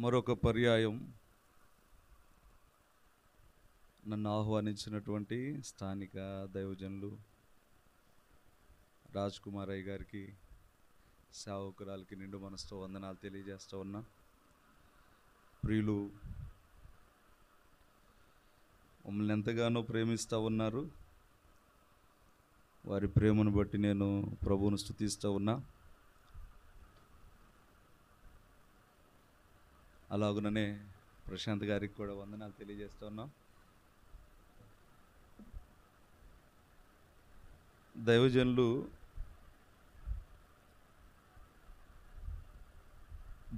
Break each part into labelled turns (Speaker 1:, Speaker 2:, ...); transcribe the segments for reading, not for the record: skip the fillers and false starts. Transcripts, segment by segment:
Speaker 1: మరొక పర్యాయం నన్ను ఆహ్వానించినటువంటి స్థానిక దైవజనులు రాజ్ కుమార్ అయ్య గారికి, సేవకురాలకి నిండు మనసుతో వందనాలు తెలియజేస్తూ ఉన్నా. ప్రియులు, మమ్మల్ని ఎంతగానో ప్రేమిస్తూ ఉన్నారు. వారి ప్రేమను బట్టి నేను ప్రభువును స్తుతిస్తూ ఉన్నా. అలాగుననే ప్రశాంత్ గారికి కూడా వందనాలు తెలియజేస్తూ ఉన్నాం. దైవజనులు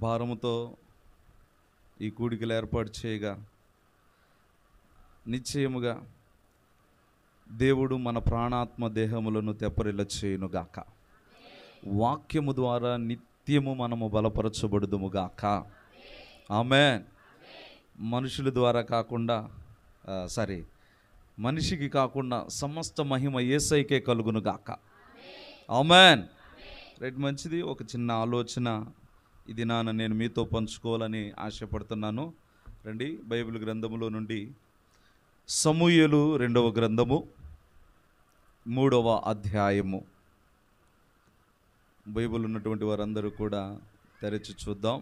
Speaker 1: భారముతో ఈ కూడికలు ఏర్పాటు చేయగా నిశ్చయముగా దేవుడు మన ప్రాణాత్మ దేహములను తెప్పరిల్ల చేయునుగాక. వాక్యము ద్వారా నిత్యము మనము బలపరచబడుదుముగాక. ఆమేన్. మనుషుల ద్వారా కాకుండా మనిషికి కాకుండా సమస్త మహిమ యేసయ్యకే కలుగునుగాక. ఆమేన్. రైట్, మంచిది. ఒక చిన్న ఆలోచన ఇది నేను మీతో పంచుకోవాలని ఆశపడుతున్నాను. రండి, బైబిల్ గ్రంథములో నుండి సమూయేలు 2వ గ్రంథము 3వ అధ్యాయము. బైబిల్ ఉన్నటువంటి వారందరూ కూడా తెరచి చూద్దాం.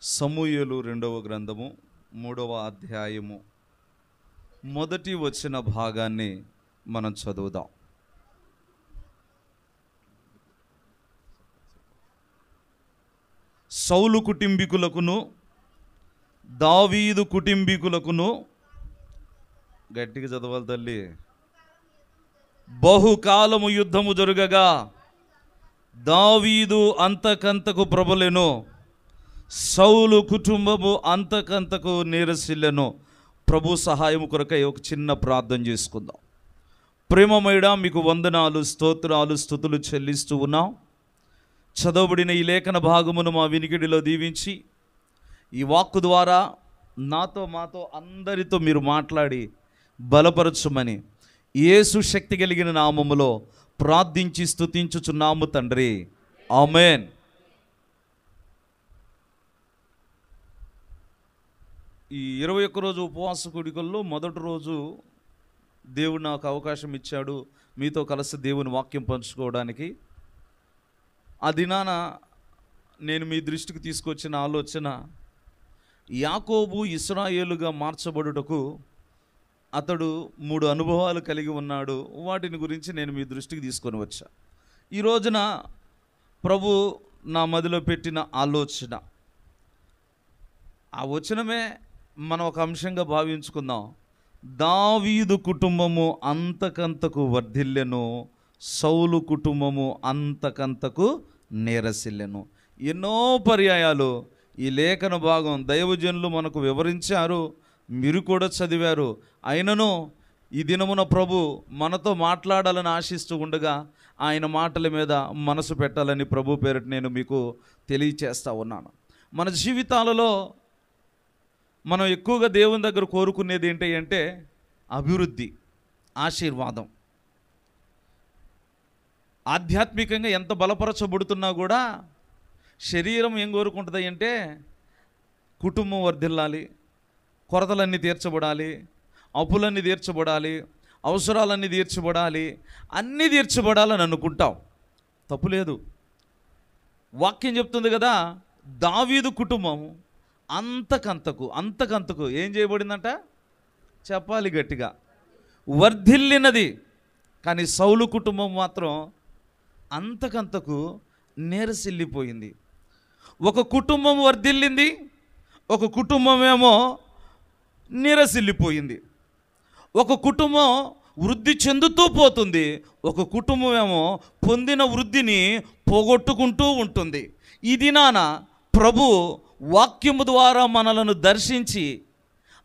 Speaker 1: సమూయేలు 2వ గ్రంథము 3వ అధ్యాయము మొదటి వచ్చిన భాగాన్ని మనం చదువుదాం. సౌలు కుటుంబీకులకును దావీదు కుటుంబీకులకును, గట్టిగా చదవాలి తల్లి, బహుకాలము యుద్ధము జరుగగా దావీదు అంతకంతకు ప్రబలెను, సౌలు కుటుంబము అంతకంతకు నీరసిల్లెను. ప్రభు సహాయం కొరకై ఒక చిన్న ప్రార్థన చేసుకుందాం. ప్రేమమయుడా, మీకు వందనాలు, స్తోత్రాలు, స్తుతులు చెల్లిస్తూ ఉన్నాం. చదవబడిన ఈ లేఖన భాగమును మా వినికిడిలో దీవించి ఈ వాక్కు ద్వారా నాతో మాతో అందరితో మీరు మాట్లాడి బలపరచుమని యేసు శక్తి కలిగిన నామములో ప్రార్థించి స్తుతించుచున్నాము తండ్రి. ఆమేన్. ఈ 21 రోజు ఉపవాస కూడికల్లో మొదటి రోజు దేవుడు నాకు అవకాశం ఇచ్చాడు మీతో కలిసి దేవుని వాక్యం పంచుకోవడానికి. ఆ దినాన నేను మీ దృష్టికి తీసుకొచ్చిన ఆలోచన, యాకోబు ఇశ్రాయేలుగా మార్చబడుటకు అతడు 3 అనుభవాలు కలిగి ఉన్నాడు. వాటిని గురించి నేను మీ దృష్టికి తీసుకొని వచ్చా. ఈ రోజున ప్రభు నా మదిలో పెట్టిన ఆలోచన, ఆ వచనమే మనం ఒక అంశంగా భావించుకుందాం. దావీదు కుటుంబము అంతకంతకు వర్ధిల్లెను, సౌలు కుటుంబము అంతకంతకు నీరసిల్లెను. ఎన్నో పర్యాయాలు ఈ లేఖన భాగం దైవజనులు మనకు వివరించారు, మీరు కూడా చదివారు. అయినను ఈ దినమున ప్రభు మనతో మాట్లాడాలని ఆశిస్తూ ఉండగా ఆయన మాటల మీద మనసు పెట్టాలని ప్రభు పేరిట నేను మీకు తెలియచేస్తూ ఉన్నాను. మన జీవితాలలో మనం ఎక్కువగా దేవుని దగ్గర కోరుకునేది ఏంటి అంటే అభివృద్ధి, ఆశీర్వాదం. ఆధ్యాత్మికంగా ఎంత బలపరచబడుతున్నా కూడా శరీరం ఏం కోరుకుంటుంది అంటే కుటుంబం వర్ధిల్లాలి, కొరతలన్నీ తీర్చబడాలి, అప్పులన్నీ తీర్చబడాలి, అవసరాలన్నీ తీర్చబడాలి, అన్నీ తీర్చబడాలని అనుకుంటాం. తప్పులేదు. వాక్యం చెప్తుంది కదా, దావీదు కుటుంబం అంతకంతకు ఏం చేయబడిందంట చెప్పాలి గట్టిగా, వర్ధిల్లినది. కానీ సౌలు కుటుంబం మాత్రం అంతకంతకు నీరసిల్లిపోయింది. ఒక కుటుంబం వర్ధిల్లింది, ఒక కుటుంబం ఏమో నీరసిల్లిపోయింది. ఒక కుటుంబం వృద్ధి చెందుతూ పోతుంది, ఒక కుటుంబం ఏమో పొందిన వృద్ధిని పోగొట్టుకుంటూ ఉంటుంది. ఈ దినాన ప్రభు వాక్యము ద్వారా మనలను దర్శించి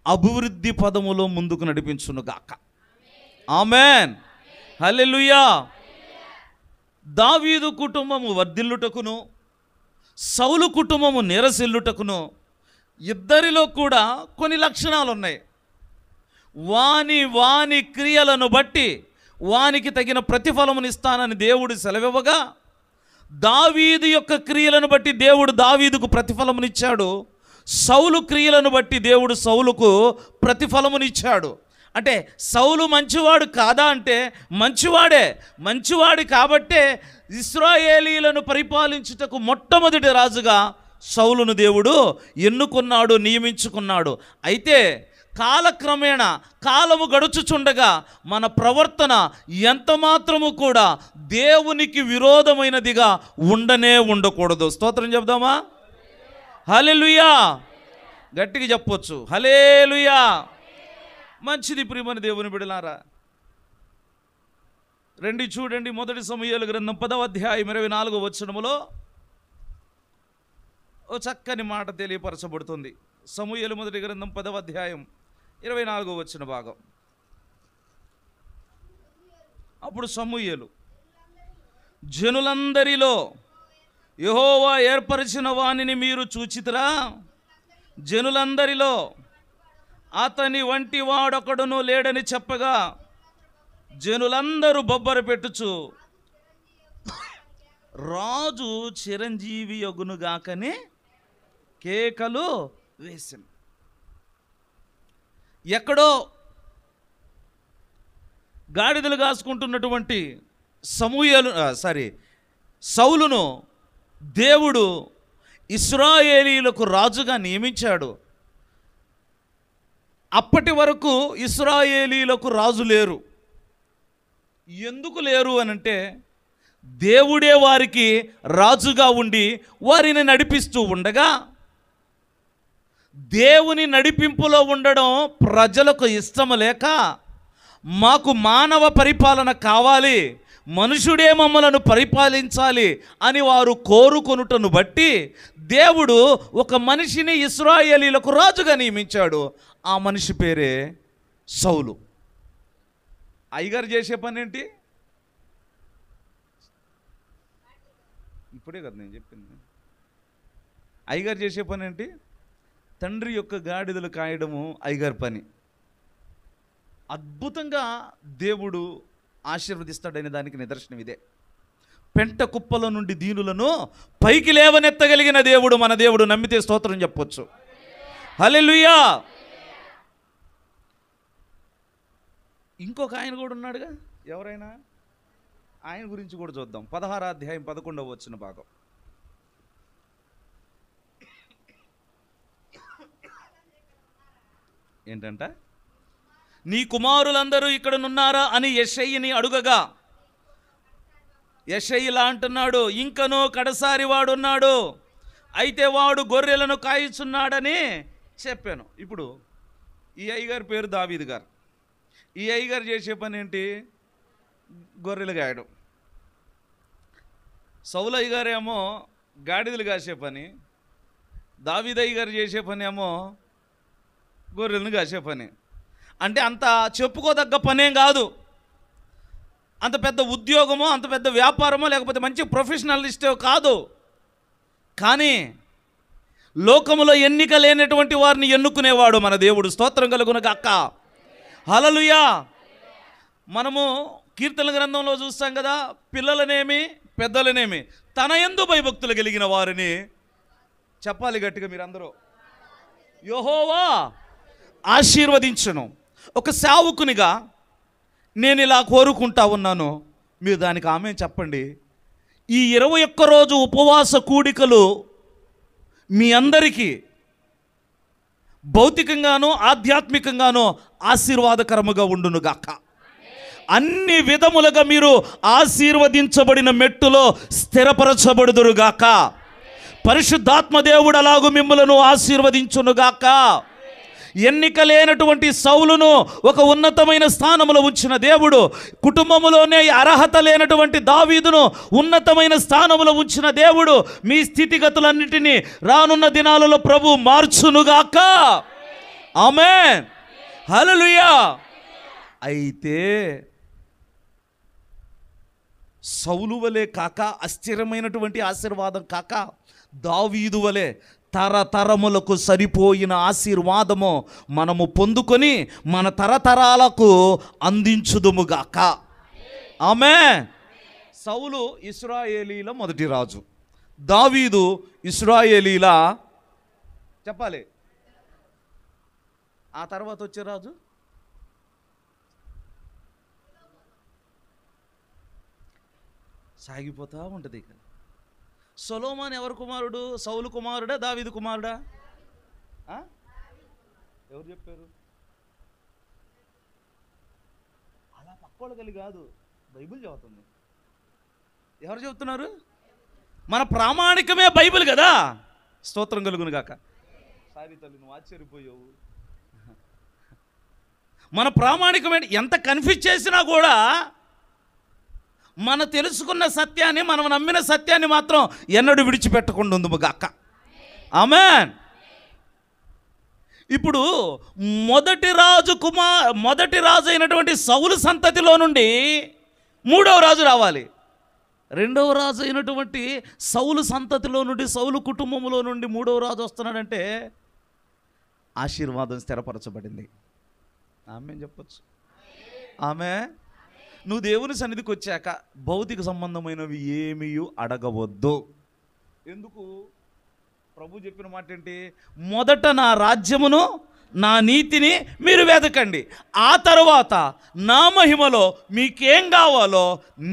Speaker 1: అభివృద్ధి పదములో ముందుకు నడిపించునుగాక. ఆమేన్. హల్లెలూయా. దావీదు కుటుంబము వర్ధిల్లుటకును, సౌలు కుటుంబము నీరసిల్లుటకును ఇద్దరిలో కూడా కొన్ని లక్షణాలు ఉన్నాయి. వాని క్రియలను బట్టి వానికి తగిన ప్రతిఫలమునిస్తానని దేవుడు సెలవివ్వగా, దావీదు యొక్క క్రియలను బట్టి దేవుడు దావీదుకు ప్రతిఫలమునిచ్చాడు, సౌలు క్రియలను బట్టి దేవుడు సౌలుకు ప్రతిఫలమునిచ్చాడు. అంటే సౌలు మంచివాడు కాదా అంటే మంచివాడే. మంచివాడు కాబట్టే ఇశ్రాయేలీలను పరిపాలించుటకు మొట్టమొదటి రాజుగా సౌలును దేవుడు ఎన్నుకున్నాడు, నియమించుకున్నాడు. అయితే కాలక్రమేణా కాలము గడుచుచుండగా మన ప్రవర్తన ఎంత మాత్రము కూడా దేవునికి విరోధమైనదిగా ఉండకూడదు. స్తోత్రం చెప్దామా? హల్లెలూయా. గట్టిగా చెప్పొచ్చు, హల్లెలూయా. మంచిది ప్రియమైన దేవుని బిడ్డలారా, రండి చూడండి, మొదటి సమూయేలు గ్రంథం 10వ అధ్యాయం 24వ వచనములో ఓ చక్కని మాట తెలియపరచబడుతుంది. సమూయేలు మొదటి గ్రంథం 10వ అధ్యాయం 24వ వచన భాగం. అప్పుడు సమూయేలు జనులందరిలో యెహోవా ఏర్పరిచిన వానిని మీరు చూచితిరా? జనులందరిలో అతని వంటి వాడొకడును లేడని చెప్పగా జనులందరూ బొబ్బర పెట్టుచు రాజు చిరంజీవి యొగునుగాకని కేకలు వేసింది. ఎక్కడో గాడిదలు కాసుకుంటున్నటువంటి సౌలును దేవుడు ఇశ్రాయేలీయులకు రాజుగా నియమించాడు. అప్పటి వరకు ఇశ్రాయేలీయులకు రాజు లేరు. ఎందుకు లేరు అనంటే దేవుడే వారికి రాజుగా ఉండి వారిని నడిపిస్తూ ఉండగా, దేవుని నడిపింపులో ఉండడం ప్రజలకు ఇష్టము లేక మాకు మానవ పరిపాలన కావాలి, మనుషుడే మమ్మలను పరిపాలించాలి అని వారు కోరుకొనుటను బట్టి దేవుడు ఒక మనిషిని ఇశ్రాయేలీయులకు రాజుగా నియమించాడు. ఆ మనిషి పేరే సౌలు. అయ్యగారు చేసే పని ఏంటి? ఇప్పుడే కదా నేను చెప్పింది. అయ్యగారు చేసే పని ఏంటి? తండ్రి యొక్క గాడిదలు కాయడము అయ్యగారి పని. అద్భుతంగా దేవుడు ఆశీర్వదిస్తాడనే దానికి నిదర్శనం ఇదే. పెంట కుప్పల నుండి దీనులను పైకి లేవనెత్తగలిగిన దేవుడు మన దేవుడు. నమ్మితే స్తోత్రం చెప్పొచ్చు. హల్లెలూయా. ఇంకొక ఆయన కూడా ఉన్నాడుగా, ఎవరైనా ఆయన గురించి కూడా చూద్దాం. 16వ అధ్యాయం 11వ వచన భాగం. ఏంటంట? నీ కుమారులందరూ ఇక్కడనున్నారా అని యెషయిని అడుగగా యెషయి ఇలా అంటున్నాడు, ఇంకనూ కడసారి వాడున్నాడు, అయితే వాడు గొర్రెలను కాయుచున్నాడని చెప్పాను. ఇప్పుడు ఈ అయ్యగారి పేరు దావీదు గారు. ఈ అయ్యగారు చేసే పని ఏంటి? గొర్రెలు కాయడం. సౌలు అయ్యగారేమో గాడిదలు కాసే పని, దావీదు అయ్యగారు చేసే పని ఏమో గొర్రెలను కాసే పని. అంటే అంత చెప్పుకోదగ్గ పనేం కాదు. అంత పెద్ద ఉద్యోగమో అంత పెద్ద వ్యాపారమో లేకపోతే మంచి ప్రొఫెషనలిస్టో కాదు. కానీ లోకములో ఎన్నిక లేనటువంటి వారిని ఎన్నుకునేవాడు మన దేవుడు. స్తోత్రం కలుగునుగాక. హల్లెలూయా. మనము కీర్తన గ్రంథంలో చూస్తాం కదా, పిల్లలనేమి పెద్దలనేమి తన యందు భయభక్తులు కలిగిన వారిని చెప్పాలి గట్టిగా మీరందరూ, యెహోవా ఆశీర్వదించును. ఒక సేవకునిగా నేను ఇలా కోరుకుంటా ఉన్నాను, మీరు దానికి ఆమేన్ చెప్పండి. ఈ 21 రోజు ఉపవాస కూడికలు మీ అందరికీ భౌతికంగానూ ఆధ్యాత్మికంగానూ ఆశీర్వాదకరముగా ఉండునుగాక. అన్ని విధములుగా మీరు ఆశీర్వదించబడిన మెట్టులో స్థిరపరచబడుదురుగాక. పరిశుద్ధాత్మ దేవుడు అలాగూ మిమ్ములను ఆశీర్వదించునుగాక. ఎన్నిక లేనటువంటి సౌలును ఒక ఉన్నతమైన స్థానంలో ఉంచిన దేవుడు, కుటుంబంలోనే అర్హత లేనటువంటి దావీదును ఉన్నతమైన స్థానంలో ఉంచిన దేవుడు మీ స్థితిగతులన్నిటినీ రానున్న దినాలలో ప్రభు మార్చునుగాక. ఆమేన్. హల్లెలూయా. అయితే సౌలు వలె కాక, అస్థిరమైనటువంటి ఆశీర్వాదం కాక, దావీదు వలె తరతరములకు సరిపోయిన ఆశీర్వాదము మనము పొందుకొని మన తరతరాలకు అందించుదుముగాక. ఆమేన్. సౌలు ఇశ్రాయేలీల మొదటి రాజు, దావీదు ఇశ్రాయేలీల చెప్పాలి ఆ తర్వాత వచ్చే రాజు సాగిపోతా ఉంటుంది. ఇక సొలొమోను ఎవరు కుమారుడు? సౌలు కుమారుడా దావీదు కుమారుడా? ఎవరు చెప్పారు? అలా పక్కోళ్ళు కలిగి కాదు, బైబిల్ చెబుతుంది. ఎవరు చెబుతున్నారు? మన ప్రామాణికమే బైబిల్ కదా. స్తోత్రం కలుగును గాక. సారీ తల్లి, నువ్వు ఆశ్చర్యపోయావు. మన ప్రామాణికమైన ఎంత కన్ఫ్యూజ్ చేసినా కూడా మన తెలుసుకున్న సత్యాన్ని, మనం నమ్మిన సత్యాన్ని మాత్రం ఎన్నడూ విడిచిపెట్టకుండా ఉంది గాక. ఆమేన్. ఇప్పుడు మొదటి రాజు అయినటువంటి సౌలు సంతతిలో నుండి మూడవ రాజు రావాలి. రెండవ రాజు అయినటువంటి సౌలు సంతతిలో నుండి, సౌలు కుటుంబంలో నుండి మూడవ రాజు వస్తున్నాడంటే ఆశీర్వాదం స్థిరపరచబడింది. ఆమె చెప్పచ్చు. ఆమె నువ్వు దేవుని సన్నిధికి వచ్చాక భౌతిక సంబంధమైనవి ఏమీ అడగవద్దు. ఎందుకు? ప్రభు చెప్పిన మాట ఏంటి? మొదట నా రాజ్యమును నా నీతిని మీరు వెతకండి, ఆ తర్వాత నా మహిమలో మీకేం కావాలో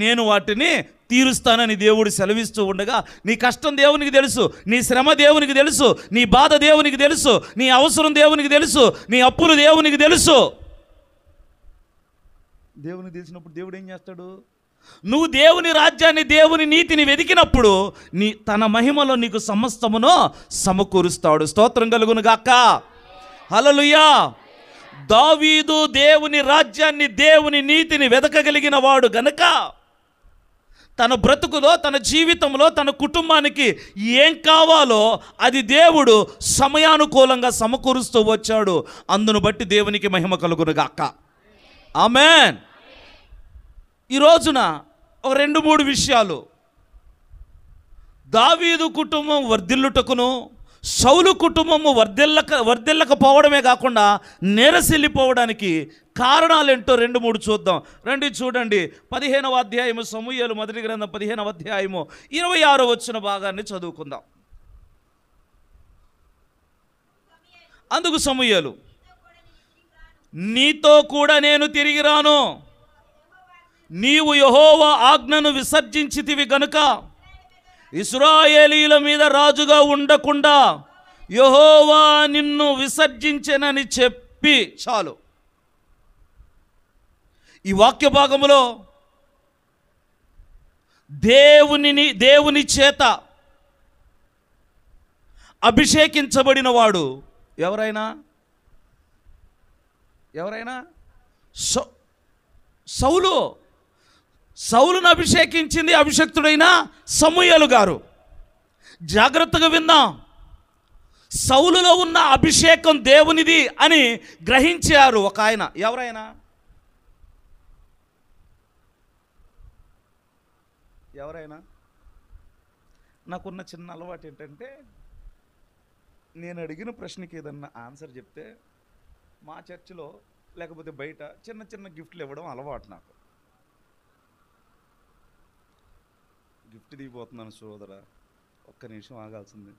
Speaker 1: నేను వాటిని తీరుస్తానని దేవుడు సెలవిస్తూ ఉండగా, నీ కష్టం దేవునికి తెలుసు, నీ శ్రమ దేవునికి తెలుసు, నీ బాధ దేవునికి తెలుసు, నీ అవసరం దేవునికి తెలుసు, నీ అప్పులు దేవునికి తెలుసు. దేవునికి తెలిసినప్పుడు దేవుడు ఏం చేస్తాడు? నువ్వు దేవుని రాజ్యాన్ని, దేవుని నీతిని వెతికినప్పుడు తన మహిమలో నీకు సమస్తమును సమకూరుస్తాడు. స్తోత్రం కలుగును గాక. హల్లెలూయా. దావీదు దేవుని రాజ్యాన్ని, దేవుని నీతిని వెతకగలిగిన వాడు గనుక తన బ్రతుకులో, తన జీవితంలో, తన కుటుంబానికి ఏం కావాలో అది దేవుడు సమయానుకూలంగా సమకూరుస్తూ వచ్చాడు. అందును బట్టి దేవునికి మహిమ కలుగును గాక. ఆమేన్. ఈ రోజున ఒక 2-3 విషయాలు దావీదు కుటుంబం వర్ధిల్లుటకును, సౌలు కుటుంబము వర్ధిల్లకపోవడమే కాకుండా నీరసిల్లిపోవడానికి కారణాలేంటో 2-3 చూద్దాం. రండి చూడండి. 15వ అధ్యాయము, సమూయేలు మొదటి గ్రంథం 15వ అధ్యాయము 26వ వచన భాగాన్ని చదువుకుందాం. అందుకు సమూయేలు, నీతో కూడా నేను తిరిగి రాను, నీవు యెహోవా ఆజ్ఞను విసర్జించితివి గనుక ఇశ్రాయేలీల మీద రాజుగా ఉండకుండా యెహోవా నిన్ను విసర్జించెనని చెప్పి చాలు. ఈ వాక్య భాగములో దేవుని చేత అభిషేకించబడిన వాడు ఎవరైనా సౌలును అభిషేకించింది అభిషక్తుడైన సమూయేలు గారు. జాగ్రత్తగా విందాం. సౌలులో ఉన్న అభిషేకం దేవునిది అని గ్రహించారు ఒక ఆయన. ఎవరైనా నాకున్న చిన్న అలవాటు ఏంటంటే, నేను అడిగిన ప్రశ్నకి ఏదన్నా ఆన్సర్ చెప్తే మా చర్చిలో లేకపోతే బయట చిన్న చిన్న గిఫ్ట్లు ఇవ్వడం అలవాటు నాకు. గిఫ్ట్ దిగిపోతున్నాను సోదరా, ఒక్క నిమిషం ఆగాల్సింది.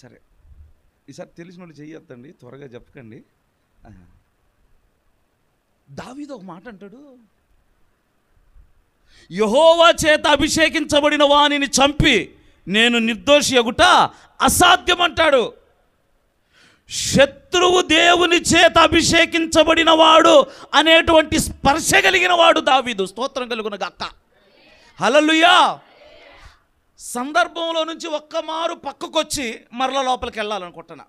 Speaker 1: సరే, ఈసారి తెలిసిన వాళ్ళు చెయ్యొద్దండి, త్వరగా చెప్పకండి. దావీదు ఒక మాట అంటాడు, యెహోవా చేత అభిషేకించబడిన వానిని చంపి నేను నిర్దోషి అగుట అసాధ్యం అంటాడు. శత్రువు దేవుని చేత అభిషేకించబడిన వాడు అనేటువంటి స్పర్శ కలిగిన వాడు దావీదు. స్తోత్రం కలుగును గాక. హల్లెలూయా. సందర్భంలో నుంచి ఒక్కమారు పక్కకొచ్చి మరల లోపలికి వెళ్ళాలనుకుంటున్నా.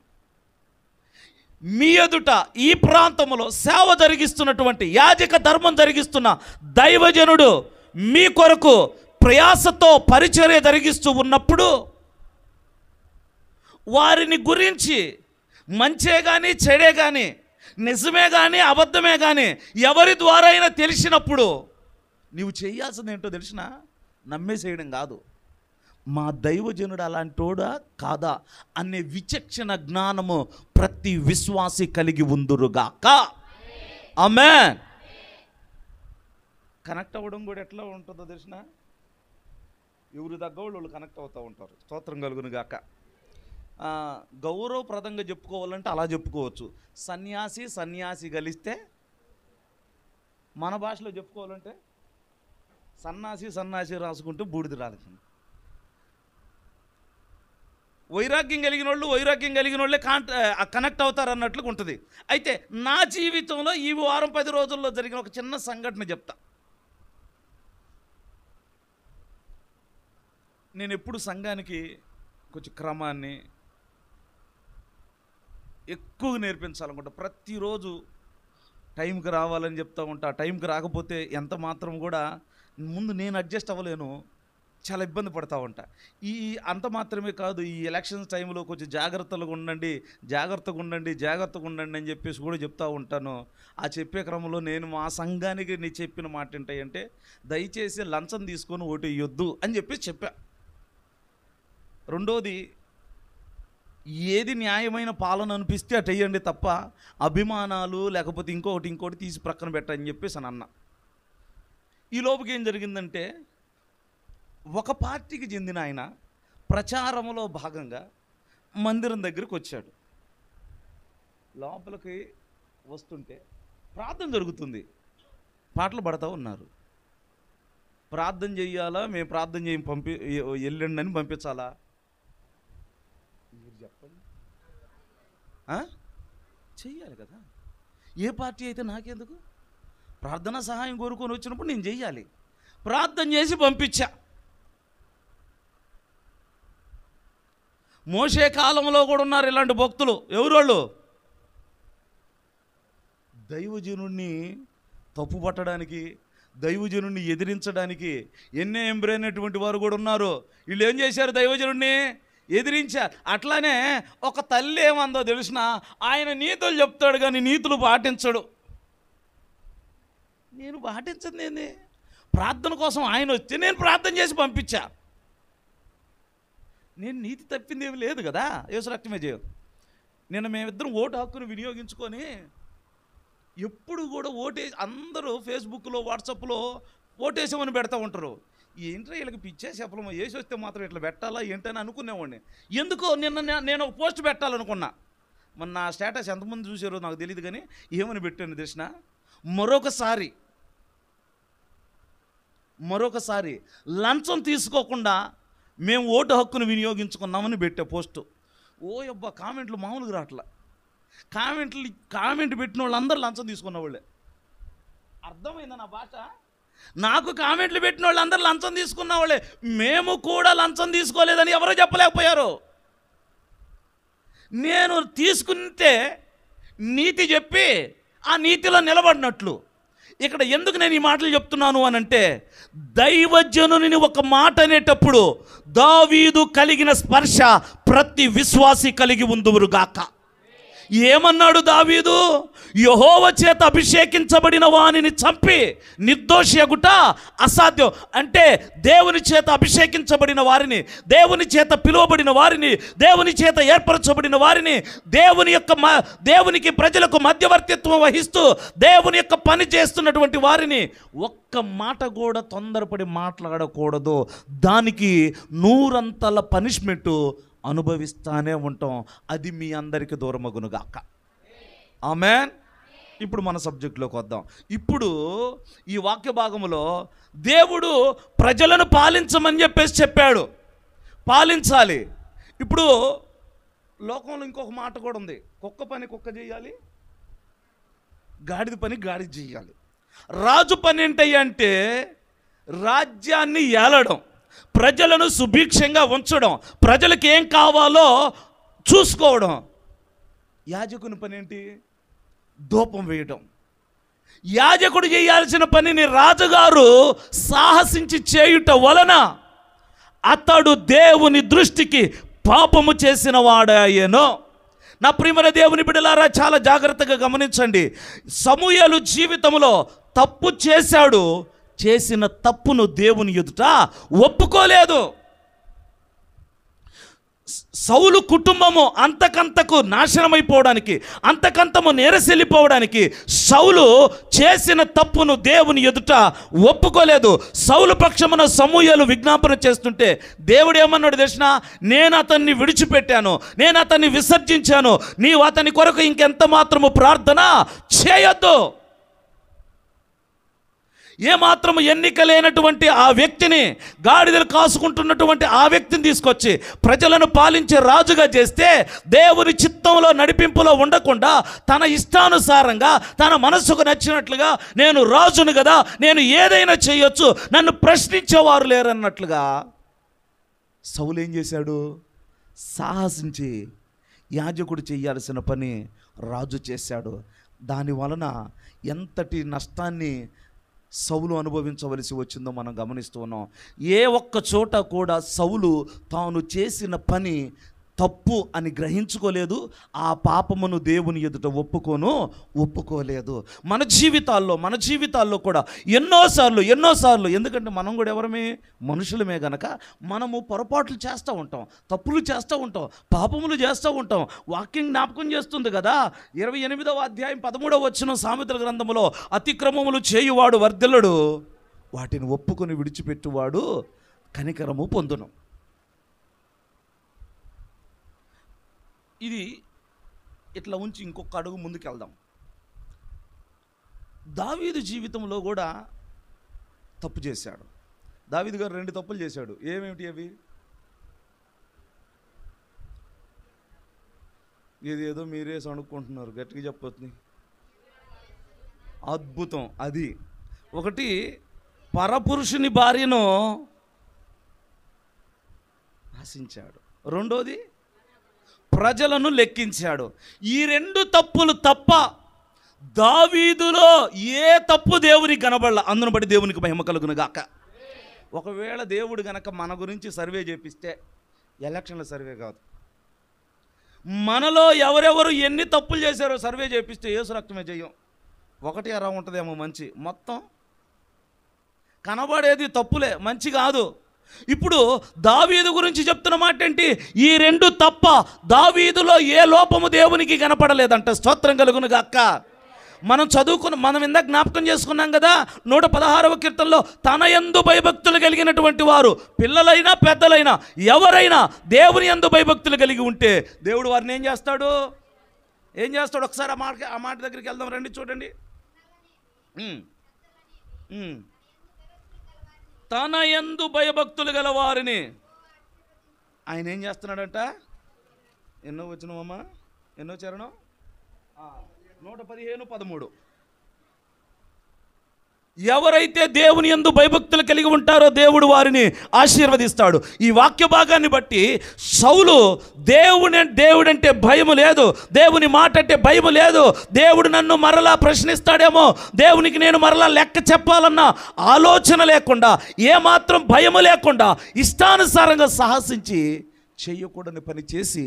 Speaker 1: మీ ఎదుట ఈ ప్రాంతంలో సేవ జరిగిస్తున్నటువంటి, యాజక ధర్మం జరిగిస్తున్న దైవజనుడు మీ కొరకు ప్రయాసతో పరిచర్య జరిగిస్తూ ఉన్నప్పుడు వారిని గురించి మంచే కానీ చెడే కానీ, నిజమే కానీ అబద్ధమే కానీ ఎవరి ద్వారా అయినా తెలిసినప్పుడు నీవు చేయాల్సింది ఏంటో తెలిసినా, నమ్మేసేయడం కాదు, మా దైవజనుడు అలాంటోడా కాదా అనే విచక్షణ జ్ఞానము ప్రతి విశ్వాసి కలిగి ఉందురుగాక. ఆమేన్. కనెక్ట్ అవ్వడం కూడా ఎట్లా ఉంటుందో తెలిసిన, ఎవరు తగ్గవాళ్ళు కనెక్ట్ అవుతూ ఉంటారు. స్తోత్రం కలుగును గాక. గౌరవప్రదంగా చెప్పుకోవాలంటే అలా చెప్పుకోవచ్చు. సన్యాసి సన్యాసి కలిస్తే, మన భాషలో చెప్పుకోవాలంటే సన్నాసి సన్నాసి రాసుకుంటే బూడిద రాలింది. వైరాగ్యం కలిగిన వాళ్ళే కనెక్ట్ అవుతారు అన్నట్లుగా ఉంటుంది. అయితే నా జీవితంలో ఈ వారం 10 రోజుల్లో జరిగిన ఒక చిన్న సంఘటన చెప్తా. నేను ఎప్పుడు సంఘానికి కొంచెం క్రమాన్ని ఎక్కువ నేర్పించాలనుకుంటా. ప్రతిరోజు టైంకి రావాలని చెప్తూ ఉంటా. టైంకి రాకపోతే ఎంత మాత్రం కూడా ముందు నేను అడ్జస్ట్ అవ్వలేను, చాలా ఇబ్బంది పడతా ఉంటా. అంత మాత్రమే కాదు, ఈ ఎలక్షన్స్ టైంలో కొంచెం జాగ్రత్తగా ఉండండి అని చెప్పేసి కూడా చెప్తూ ఉంటాను. ఆ చెప్పే క్రమంలో నేను మా సంఘానికి నీ చెప్పిన మాట ఏంటంటే, దయచేసి లంచం తీసుకొని ఓటు వేయొద్దు అని చెప్పేసి చెప్పా. రెండోది, ఏది న్యాయమైన పాలన అనిపిస్తే అటు వేయండి తప్ప అభిమానాలు లేకపోతే ఇంకోటి తీసి ప్రక్కన పెట్టని చెప్పేసి అని అన్నా. ఈ లోపుకి ఏం జరిగిందంటే, ఒక పార్టీకి చెందిన ఆయన ప్రచారంలో భాగంగా మందిరం దగ్గరికి వచ్చాడు. లోపలికి వస్తుంటే ప్రార్థన జరుగుతుంది, పాటలు పడతా ఉన్నారు. ప్రార్థన చెయ్యాలా, మేము ప్రార్థన వెళ్ళండి అని పంపించాలా? మీరు చెప్పండి. చెయ్యాలి కదా. ఏ పార్టీ అయితే నాకెందుకు? ప్రార్థన సహాయం కోరుకొని వచ్చినప్పుడు నేను చెయ్యాలి. ప్రార్థన చేసి పంపించా. మోషే కాలంలో కూడా ఉన్నారు ఇలాంటి భక్తులు. ఎవరోళ్ళు? దైవజనుణ్ణి తప్పు పట్టడానికి, దైవజనుణ్ణి ఎదిరించడానికి ఎన్నే ఎంబ్రైనటువంటి వారు కూడా ఉన్నారు. వీళ్ళు ఏం చేశారు? దైవజనుణ్ణి ఎదిరించారు. అట్లానే ఒక తల్లి ఏమందో తెలిసిన, ఆయన నీతులు చెప్తాడు కానీ నీతులు పాటించడు. నేను పాటించదు ఏంది? ప్రార్థన కోసం ఆయన వస్తే నేను ప్రార్థన చేసి పంపించా. నేను నీతి తప్పింది ఏమి లేదు కదా, యేసు రక్తమే చేయం. నిన్న మేమిద్దరం ఓటు హక్కును వినియోగించుకొని ఎప్పుడు కూడా అందరూ ఫేస్బుక్లో వాట్సాప్లో ఓటేసామని పెడతా ఉంటారు. ఏంట్రా వీళ్ళకి పిచ్చే చెప్పలేమో, వేసి వస్తే మాత్రం ఇట్లా పెట్టాలా ఏంటని అనుకునేవాడిని. ఎందుకో నేను ఒక పోస్ట్ పెట్టాలనుకున్నా. మన నా స్టేటస్ ఎంతమంది చూసారో నాకు తెలియదు కానీ ఏమని పెట్టాను తెలిసిన, మరొకసారి లంచం తీసుకోకుండా మేము ఓటు హక్కును వినియోగించుకున్నామని పెట్టే పోస్టు. అబ్బా కామెంట్లు మామూలుగా రావట్లా. కామెంట్ పెట్టిన వాళ్ళందరూ లంచం తీసుకున్న వాళ్ళే. అర్థమైందా నా భాష? నాకు కామెంట్లు పెట్టిన వాళ్ళందరూ లంచం తీసుకున్న వాళ్ళే. మేము కూడా లంచం తీసుకోలేదని ఎవరో చెప్పలేకపోయారు. నేను తీసుకుంటే నీతి చెప్పి ఆ నీతిలో నిలబడినట్లు. ఇక్కడ ఎందుకు నేను ఈ మాటలు చెప్తున్నాను అనంటే, దైవజనుని ఒక మాట అనేటప్పుడు దావీదు కలిగిన స్పర్శ ప్రతి విశ్వాసి కలిగి ఉందురుగాక. ఏమన్నాడు దావీదు? యెహోవా చేత అభిషేకించబడిన వానిని చంపి నిర్దోషియగుట అసాధ్యం. అంటే దేవుని చేత అభిషేకించబడిన వారిని, దేవుని చేత పిలువబడిన వారిని, దేవుని చేత ఏర్పరచబడిన వారిని, దేవునికి ప్రజలకు మధ్యవర్తిత్వం వహిస్తూ దేవుని యొక్క పని చేస్తున్నటువంటి వారిని ఒక్క మాట కూడా తొందరపడి మాట్లాడకూడదు. దానికి 100 పనిష్మెంటు అనుభవిస్తానే ఉంటాం. అది మీ అందరికీ దూరమగునుగాక. ఆమేన్. ఇప్పుడు మన సబ్జెక్టులోకి వద్దాం. ఇప్పుడు ఈ వాక్య భాగంలో దేవుడు ప్రజలను పాలించమని చెప్పాడు. పాలించాలి. ఇప్పుడు లోకంలో ఇంకొక మాట కూడా ఉంది. కుక్క పని కుక్క చేయాలి, గాడిద పని గాడిద చేయాలి. రాజు పని ఏంటంటే రాజ్యాన్ని ఏలడం, ప్రజలను సుభిక్షంగా ఉంచడం, ప్రజలకు ఏం కావాలో చూసుకోవడం. యాజకుని పని ఏంటి? ధూపం వేయడం. యాజకుడు చేయాల్సిన పనిని రాజుగారు సాహసించి చేయుట వలన అతడు దేవుని దృష్టికి పాపము చేసిన వాడాయనో. నా ప్రియమైన దేవుని బిడ్డలారా, చాలా జాగ్రత్తగా గమనించండి. సమూయేలు జీవితంలో తప్పు చేశాడు. చేసిన తప్పును దేవుని ఎదుట ఒప్పుకోలేదు. సౌలు కుటుంబము అంతకంతకు నాశనమైపోవడానికి, అంతకంతము నేరసెళ్ళిపోవడానికి సౌలు చేసిన తప్పును దేవుని ఎదుట ఒప్పుకోలేదు. సౌలు పక్షమున సమూయేలు విజ్ఞాపన చేస్తుంటే దేవుడు ఏమన్నాడు తెలిసినా, నేను అతన్ని విడిచిపెట్టాను, నేను అతన్ని విసర్జించాను, నీవు అతని కొరకు ఇంకెంత మాత్రము ప్రార్థన చేయొద్దు. ఏమాత్రము ఎన్నిక లేనటువంటి ఆ వ్యక్తిని, గాడిదలు కాసుకుంటున్నటువంటి ఆ వ్యక్తిని తీసుకొచ్చి ప్రజలను పాలించే రాజుగా చేస్తే, దేవుని చిత్తంలో నడిపింపులో ఉండకుండా తన ఇష్టానుసారంగా తన మనస్సుకు నచ్చినట్లుగా నేను రాజును కదా, నేను ఏదైనా చేయొచ్చు, నన్ను ప్రశ్నించేవారు లేరన్నట్లుగా సౌలు ఏం చేశాడు? సాహసించి యాజకుడు చేయాల్సిన పని రాజు చేశాడు. దాని వలన ఎంతటి నష్టాన్ని సౌలు అనుభవించవలసి వచ్చిందో మనం గమనిస్తూ ఉన్నాం. ఏ ఒక్క చోట కూడా సౌలు తాను చేసిన పని తప్పు అని గ్రహించుకోలేదు. ఆ పాపమును దేవుని ఎదుట ఒప్పుకోలేదు. మన జీవితాల్లో కూడా ఎన్నోసార్లు ఎందుకంటే మనం కూడా ఎవరమే, మనుషులమే గనక మనము పొరపాట్లు చేస్తూ ఉంటాం, తప్పులు చేస్తూ ఉంటాం, పాపములు చేస్తూ ఉంటాం. వాక్యం జ్ఞాపకం చేస్తుంది కదా, 28వ అధ్యాయం 13వ వచనం సామెతల గ్రంథములో, అతిక్రమములు చేయువాడు వర్ధిల్లడు, వాటిని ఒప్పుకొని విడిచిపెట్టువాడు కనికరము పొందును. ఇది ఇట్లా ఉంచి ఇంకొక అడుగు ముందుకు వెళ్దాం. దావీదు జీవితంలో కూడా తప్పు చేశాడు. దావీదు గారు 2 తప్పులు చేశాడు. ఏమేమిటి అవి? ఏదో మీరే సణుక్కుంటున్నారు, గట్టిగా చెప్పొద్దు. అద్భుతం. అది ఒకటి, పరపురుషుని భార్యను ఆశించాడు. రెండోది, ప్రజలను లెక్కించాడు. ఈ 2 తప్పులు తప్ప దావీదులో ఏ తప్పు దేవునికి కనబడలా. అందును బట్టి దేవునికి మహిమ కలుగును గాక. ఒకవేళ దేవుడు గనక మన గురించి సర్వే చేపిస్తే, ఎలక్షన్ల సర్వే కాదు, మనలో ఎవరెవరు ఎన్ని తప్పులు చేశారో సర్వే చేపిస్తే యేసు రక్తమే చెయ్యం. 1 అరా ఉంటుందేమో మంచి, మొత్తం కనబడేది తప్పులే, మంచి కాదు. ఇప్పుడు దావీదు గురించి చెప్తున్న మాట ఏంటి? ఈ 2 తప్ప దావీదులో ఏ లోపము దేవునికి కనపడలేదంట. స్తోత్రం కలుగును గాక. మనం ఇందాక జ్ఞాపకం చేసుకున్నాం కదా, 116వ కీర్తనలో, తన యందు భయభక్తులు కలిగినటువంటి వారు, పిల్లలైనా పెద్దలైనా ఎవరైనా దేవుని యందు భయభక్తులు కలిగి ఉంటే దేవుడు వారిని ఏం చేస్తాడు? ఒకసారి ఆ మాట దగ్గరికి వెళ్దాం రండి, చూడండి. తన యందు భయభక్తులు గల వారిని ఆయన ఏం చేస్తున్నాడంట? ఎన్నో వచనమమ్మా, ఎన్నో చరణం? 115, 13. ఎవరైతే దేవుని యందు భయభక్తులు కలిగి ఉంటారో దేవుడు వారిని ఆశీర్వదిస్తాడు. ఈ వాక్య భాగాన్ని బట్టి సౌలు దేవుడంటే భయము లేదు, దేవుని మాట అంటే భయము లేదు, దేవుడు నన్ను మరలా ప్రశ్నిస్తాడేమో, దేవునికి నేను మరలా లెక్క చెప్పాలన్న ఆలోచన లేకుండా, ఏమాత్రం భయము లేకుండా ఇష్టానుసారంగా సాహసించి చేయకూడని పని చేసి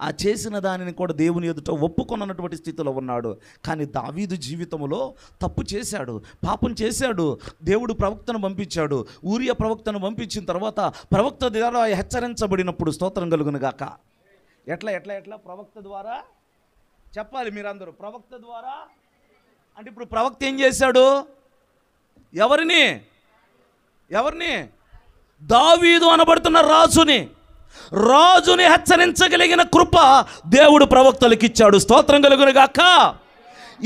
Speaker 1: ఆ చేసిన దానిని కూడా దేవుని ఎదుట ఒప్పుకొన్నటువంటి స్థితిలో ఉన్నాడు. కానీ దావీదు జీవితంలో తప్పు చేశాడు, పాపం చేశాడు. దేవుడు ప్రవక్తను పంపించాడు. ఊరియా ప్రవక్తను పంపించిన తర్వాత ప్రవక్త ద్వారా హెచ్చరించబడినప్పుడు, స్తోత్రం కలుగును గాక. ఎట్లా ప్రవక్త ద్వారా చెప్పాలి మీరందరూ. ప్రవక్త ద్వారా అంటే ఇప్పుడు ప్రవక్త ఏం చేశాడు? ఎవరిని? దావీదు అనబడుతున్న రాజుని హెచ్చరించగలిగిన కృప దేవుడు ప్రవక్తలకు ఇచ్చాడు. స్తోత్రం కలుగును గాక.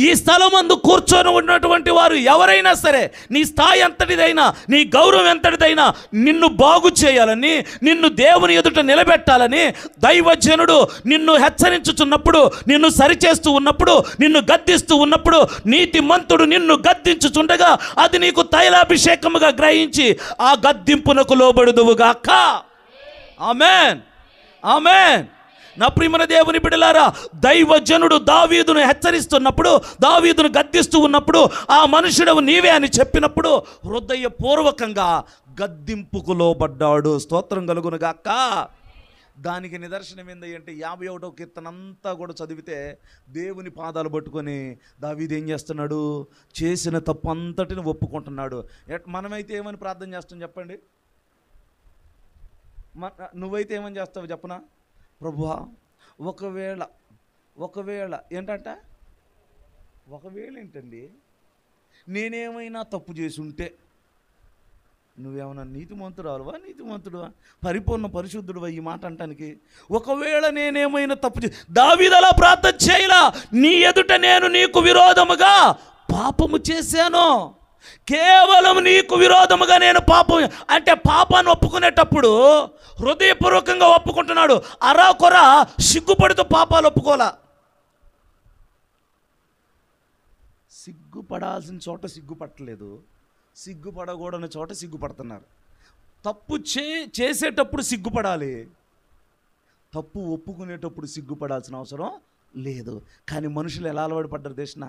Speaker 1: ఈ స్థలమందు కూర్చొని ఉన్నటువంటి వారు ఎవరైనా సరే, నీ స్థాయి ఎంతటిదైనా, నీ గౌరవం ఎంతటిదైనా, నిన్ను బాగు చేయాలని, నిన్ను దేవుని ఎదుట నిలబెట్టాలని దైవజనుడు నిన్ను హెచ్చరించుచున్నప్పుడు, నిన్ను సరిచేస్తూ ఉన్నప్పుడు, నిన్ను గద్దిస్తూ ఉన్నప్పుడు, నీతిమంతుడు నిన్ను గద్దించుచుండగా అది నీకు తైలాభిషేకముగా గ్రహించి ఆ గద్దింపునకు లోబడుదువుగాక. ఆమేన్. నా ప్రియమైన దేవుని బిడ్డలారా, దైవజనుడు దావీదును హెచ్చరిస్తున్నప్పుడు, దావీదును గద్దిస్తూ ఉన్నప్పుడు, ఆ మనుషుడు నీవే అని చెప్పినప్పుడు హృదయపూర్వకంగా గద్దింపుకు లోబడ్డాడు. స్తోత్రం కలుగును గాక. దానికి నిదర్శనం ఏంటంటే 51వ కీర్తన అంతా కూడా చదివితే దేవుని పాదాలు పట్టుకొని దావీదు ఏం చేస్తున్నాడు? చేసిన తప్పు అంతటిని ఒప్పుకుంటున్నాడు. మనమైతే ఏమని ప్రార్థన చేస్తాం చెప్పండి? నువ్వైతే ఏమని చేస్తావు చెప్పనా? ప్రభువా ఒకవేళ ఒకవేళ ఏంటంట ఒకవేళ ఏంటండి నేనేమైనా తప్పు చేసి ఉంటే, నువ్వేమన్నా నీతిమంతురాలువా నీతిమంతుడువా పరిపూర్ణ పరిశుద్ధుడువా ఈ మాట అంటానికి? ఒకవేళ నేనేమైనా తప్పు దావీదు అలా ప్రార్థన చేయలా, నీ ఎదుట నేను నీకు విరోధముగా పాపము చేశాను, కేవలం నీకు విరోధముగా నేను పాపం అంటే పాపాన్ని ఒప్పుకునేటప్పుడు హృదయపూర్వకంగా ఒప్పుకుంటున్నాడు. అరాకొర సిగ్గుపడుతూ పాపాలు ఒప్పుకోలా. సిగ్గుపడాల్సిన చోట సిగ్గుపట్టలేదు, సిగ్గుపడకూడని చోట సిగ్గుపడుతున్నారు. తప్పు చేసేటప్పుడు సిగ్గుపడాలి, తప్పు ఒప్పుకునేటప్పుడు సిగ్గుపడాల్సిన అవసరం లేదు. కానీ మనుషులు ఎలా అలవాటు పడ్డారు దేశన?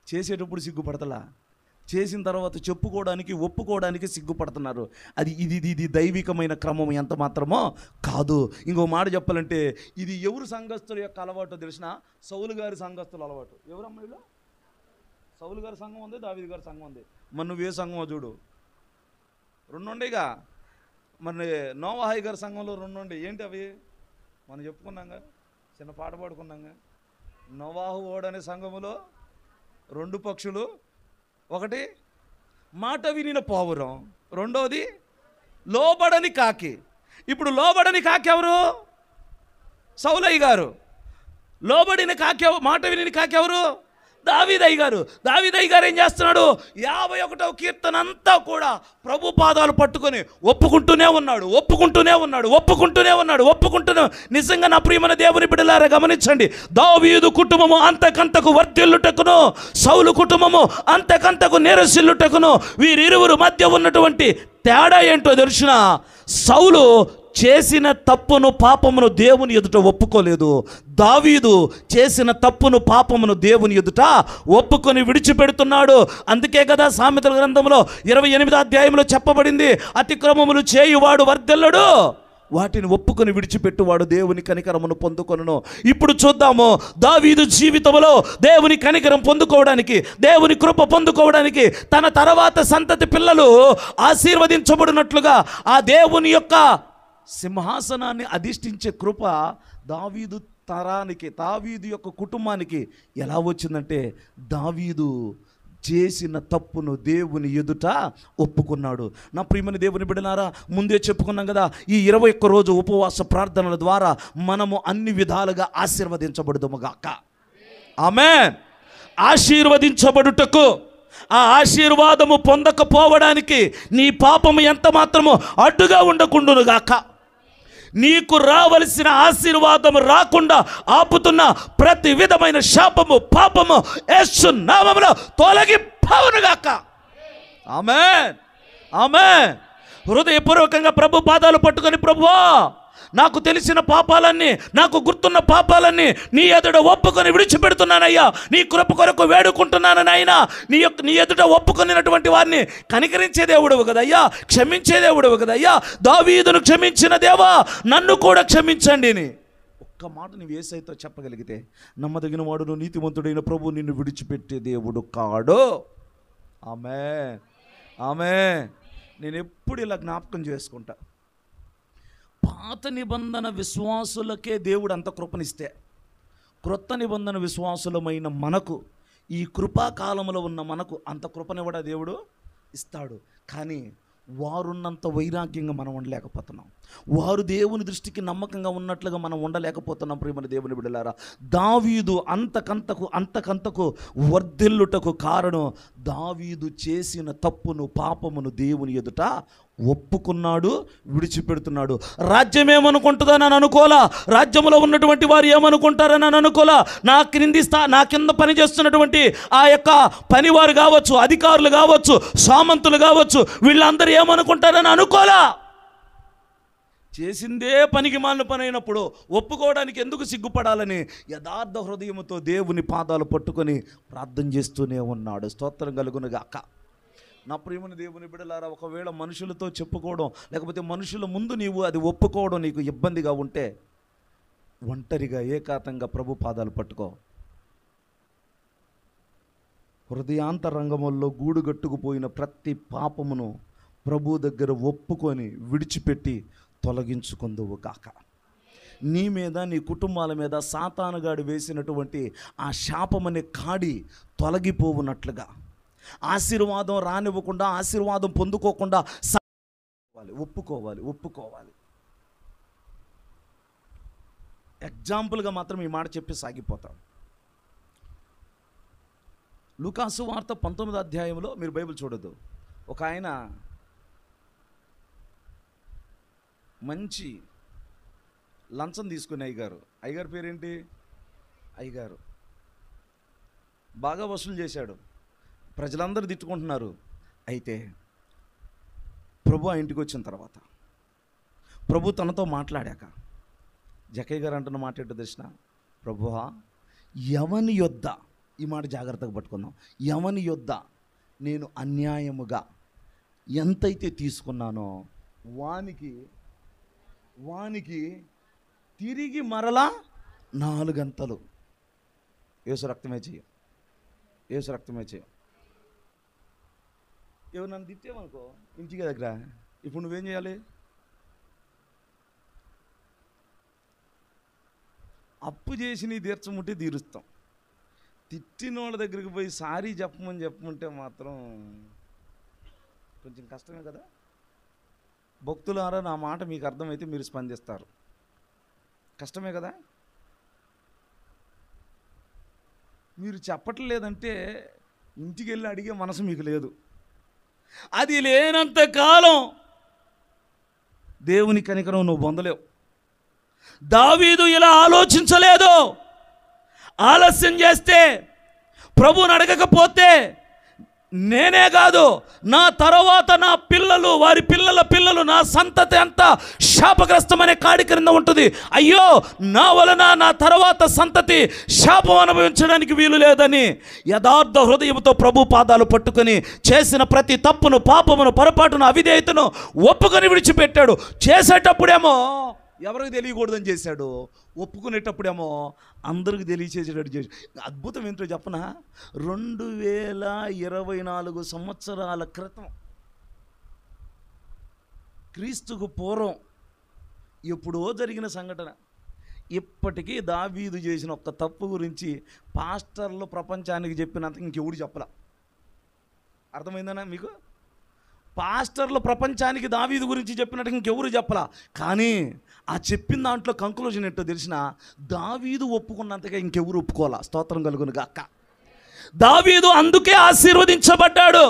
Speaker 1: చేసేటప్పుడు సిగ్గుపడతలా, చేసిన తర్వాత చెప్పుకోవడానికి ఒప్పుకోవడానికి సిగ్గుపడుతున్నారు. ఇది దైవికమైన క్రమం ఎంత మాత్రమో కాదు. ఇంకో మాట చెప్పాలంటే ఇది ఎవరు సంఘస్థుల యొక్క అలవాటు తెలిసిన? సౌలు గారి సంఘస్థుల అలవాటు. ఎవరు అమ్మాయిలో? సౌలు గారి సంఘం ఉంది, దావీదు గారి సంఘం ఉంది. మరి నువ్వే సంఘమో చూడు, రెండు ఉండేగా. మరి నోవాహు గారి సంఘంలో రెండు ఉండే. ఏంటి అవి? మనం చెప్పుకున్నాగా, చిన్న పాట పాడుకున్నాగా. నోవాహు ఓడనే సంఘములో రెండు పక్షులు, ఒకటి మాట వినిన పావురం, రెండోది లోబడని కాకి. ఇప్పుడు లోబడని కాకి ఎవరు? సౌలయ్య గారు. లోబడిన కాకి, మాట విని కాకి ఎవరు? దావీదయ్య గారు. దావీదయ్య గారు ఏం చేస్తున్నాడు? 51వ కీర్తన అంతా కూడా ప్రభు పాదాలు పట్టుకొని ఒప్పుకుంటూనే ఉన్నాడు. నిజంగా నా ప్రియమైన దేవుని బిడ్డలారా గమనించండి, దావీదు కుటుంబము అంతకంతకు వర్ధిల్లుటకును, సౌలు కుటుంబము అంతకంతకు నీరసిల్లుటకును వీరిరువురు మధ్య ఉన్నటువంటి తేడా ఏంటో తెలిసిన? సౌలు చేసిన తప్పును పాపమును దేవుని ఎదుట ఒప్పుకోలేదు. దావీదు చేసిన తప్పును పాపమును దేవుని ఎదుట ఒప్పుకొని విడిచిపెడుతున్నాడు. అందుకే కదా సామెతల గ్రంథంలో 28వ అధ్యాయంలో చెప్పబడింది, అతిక్రమములు చేయువాడు వర్ధిల్లడు, వాటిని ఒప్పుకొని విడిచిపెట్టువాడు దేవుని కనికరమును పొందుకొనును. ఇప్పుడు చూద్దాము దావీదు జీవితంలో దేవుని కనికరం పొందుకోవడానికి, దేవుని కృప పొందుకోవడానికి, తన తర్వాత సంతతి పిల్లలు ఆశీర్వదించబడినట్లుగా ఆ దేవుని యొక్క సింహాసనాన్ని అధిష్ఠించే కృప దావీదు తరానికి, దావీదు యొక్క కుటుంబానికి ఎలా వచ్చిందంటే, దావీదు చేసిన తప్పును దేవుని ఎదుట ఒప్పుకున్నాడు. నా ప్రియమైన దేవుని బిడ్డలారా, ముందే చెప్పుకున్నాం కదా, ఈ 21 రోజు ఉపవాస ప్రార్థనల ద్వారా మనము అన్ని విధాలుగా ఆశీర్వదించబడుదుముగాక. ఆమేన్. ఆశీర్వదించబడుటకు, ఆ ఆశీర్వాదము పొందకపోవడానికి నీ పాపము ఎంత మాత్రమో అడ్డుగా ఉండకుండునుగాక. నీకు రావలసిన ఆశీర్వాదము రాకుండా ఆపుతున్న ప్రతి విధమైన శాపము, పాపము యేసు నామములో తొలగిపోవునుగాక. ఆమేన్, ఆమేన్. హృదయపూర్వకంగా ప్రభు పాదాలు పట్టుకొని, ప్రభువా నాకు తెలిసిన పాపాలన్నీ, నాకు గుర్తున్న పాపాలన్నీ నీ ఎదుట ఒప్పుకొని విడిచిపెడుతున్నానయ్యా, నీ కృప కొరకు వేడుకుంటున్నానయ్యా. నీ ఎదుట ఒప్పుకొనినటువంటి వారిని కనికరించే దేవుడవు కదయ్యా, క్షమించే దేవుడవు కదయ్యా. దావీదును క్షమించిన దేవా నన్ను కూడా క్షమించండి అని ఒక్క మాట నీవు యేసయ్యతో చెప్పగలిగితే, నమ్మదగిన వాడును నీతిమంతుడైన ప్రభు నిన్ను విడిచిపెట్టే దేవుడు కాడు. ఆమేన్, ఆమేన్. నేను ఎప్పుడు ఇలా జ్ఞాపకం చేసుకుంటా, పాత నిబంధన విశ్వాసులకే దేవుడు అంత కృపనిస్తే, క్రొత్త నిబంధన విశ్వాసులమైన మనకు, ఈ కృపాకాలంలో ఉన్న మనకు అంత కృపనివ్వడా దేవుడు? ఇస్తాడు. కానీ వారున్నంత వైరాగ్యంగా మనం ఉండలేకపోతున్నాం, వారు దేవుని దృష్టికి నమ్మకంగా ఉన్నట్లుగా మనం ఉండలేకపోతున్నాం. ప్రియమైన దేవుని బిడ్డలారా, దావీదు అంతకంతకు వర్ధిల్లుటకు కారణం, దావీదు చేసిన తప్పును పాపమును దేవుని ఎదుట ఒప్పుకున్నాడు, విడిచిపెడుతున్నాడు. రాజ్యం ఏమనుకుంటుందని అని అనుకోలా, రాజ్యంలో ఉన్నటువంటి వారు ఏమనుకుంటారని అని అనుకోలా, నా కింద పనిచేస్తున్నటువంటి ఆ యొక్క పనివారు కావచ్చు, అధికారులు కావచ్చు, సామంతులు కావచ్చు, వీళ్ళందరూ ఏమనుకుంటారని అనుకోలా. చేసిందే పనికి మాలిన పని అయినప్పుడు ఒప్పుకోవడానికి ఎందుకు సిగ్గుపడాలని యథార్థ హృదయముతో దేవుని పాదాలు పట్టుకొని ప్రార్థన చేస్తూనే ఉన్నాడు. స్తోత్రం కలుగునుగాక. నా ప్రియమైన దేవుని బిడ్డలారా, ఒకవేళ మనుషులతో చెప్పుకోవడం, లేకపోతే మనుషుల ముందు నీవు అది ఒప్పుకోవడం నీకు ఇబ్బందిగా ఉంటే, ఒంటరిగా ఏకాంతంగా ప్రభు పాదాలు పట్టుకో. హృదయాంతరంగముల్లో గూడుగట్టుకుపోయిన ప్రతి పాపమును ప్రభు దగ్గర ఒప్పుకొని విడిచిపెట్టి తొలగించుకుందువు గాక. నీ మీద, నీ కుటుంబాల మీద సాతానుగాడు వేసినటువంటి ఆ శాపమనే కాడి తొలగిపోవునట్లుగా, ఆశీర్వాదం రానివ్వకుండా, ఆశీర్వాదం పొందుకోకుండా ఒప్పుకోవాలి. ఎగ్జాంపుల్గా మాత్రం ఈ మాట చెప్పి సాగిపోతాం. లూకాసు వార్త 19వ అధ్యాయంలో మీరు బైబిల్ చూడొద్దు. ఒక ఆయన మంచి లంచం తీసుకునే అయ్యగారు పేరేంటి? అయ్యగారు బాగా వసూలు చేశాడు. ప్రజలందరూ తిట్టుకుంటున్నారు. అయితే ప్రభు ఆ ఇంటికి వచ్చిన తర్వాత, ప్రభు తనతో మాట్లాడాక జక్కయ్య గారు అంటున్న మాట ఏంటో తెలిసిన? ప్రభువా, ఎవని యొద్ద, ఈ మాట జాగ్రత్తగా పట్టుకుందాం, ఎవని యొద్ద నేను అన్యాయముగా ఎంతైతే తీసుకున్నానో వానికి తిరిగి మరలా 4 గంటలు యేసు రక్తమే చేయం. ఎవరు నన్ను తిట్టేవనుకో ఇంటికి దగ్గర, ఇప్పుడు నువ్వేం చేయాలి? అప్పు చేసి నీ తీర్చముంటే తీరుస్తాం. తిట్టిన వాళ్ళ దగ్గరికి పోయి సారీ చెప్పమంటే మాత్రం కొంచెం కష్టమే కదా. భక్తులారా, నా మాట మీకు అర్థమైతే మీరు స్పందిస్తారు. కష్టమే కదా. మీరు చెప్పట్లేదంటే ఇంటికి వెళ్ళి అడిగే మనసు మీకు లేదు. అది లేనంత కాలం దేవుని కనికరం నువ్వు పొందలేవు. దావీదు ఇలా ఆలోచించలేదు. ఆలస్యం చేస్తే, ప్రభువుని అడగకపోతే, నేనే కాదు నా తర్వాత నా పిల్లలు, వారి పిల్లల పిల్లలు, నా సంతతి అంతా శాపగ్రస్తమనే కాడి క్రింద ఉంటుంది. అయ్యో, నా వలన నా తర్వాత సంతతి శాపం అనుభవించడానికి వీలు లేదని యథార్థ హృదయంతో ప్రభు పాదాలు పట్టుకొని చేసిన ప్రతి తప్పును, పాపమును, పొరపాటును, అవిధేయతను ఒప్పుకొని విడిచిపెట్టాడు. చేసేటప్పుడేమో ఎవరికి తెలియకూడదని చేశాడు, ఒప్పుకునేటప్పుడేమో అందరికి తెలియచేసేటట్టు చేశాడు. అద్భుతం ఏంటో చెప్పనా? 2024 సంవత్సరాల క్రితం, క్రీస్తుకు పూర్వం ఎప్పుడో జరిగిన సంఘటన. ఇప్పటికీ దావీదు చేసిన ఒక్క తప్పు గురించి పాస్టర్లు ప్రపంచానికి చెప్పినంత ఇంకెవడు చెప్పలా. అర్థమైందనా మీకు? పాస్టర్లు ప్రపంచానికి దావీదు గురించి చెప్పినట్టు ఇంకెవరు చెప్పలా. కానీ ఆ చెప్పిన దాంట్లో కంక్లూజన్ ఏంటో తెలిసిన? దావీదు ఒప్పుకున్నంతగా ఇంకెవరు ఒప్పుకోవాలా. స్తోత్రం కలుగును గాక. దావీదు అందుకే ఆశీర్వదించబడ్డాడు.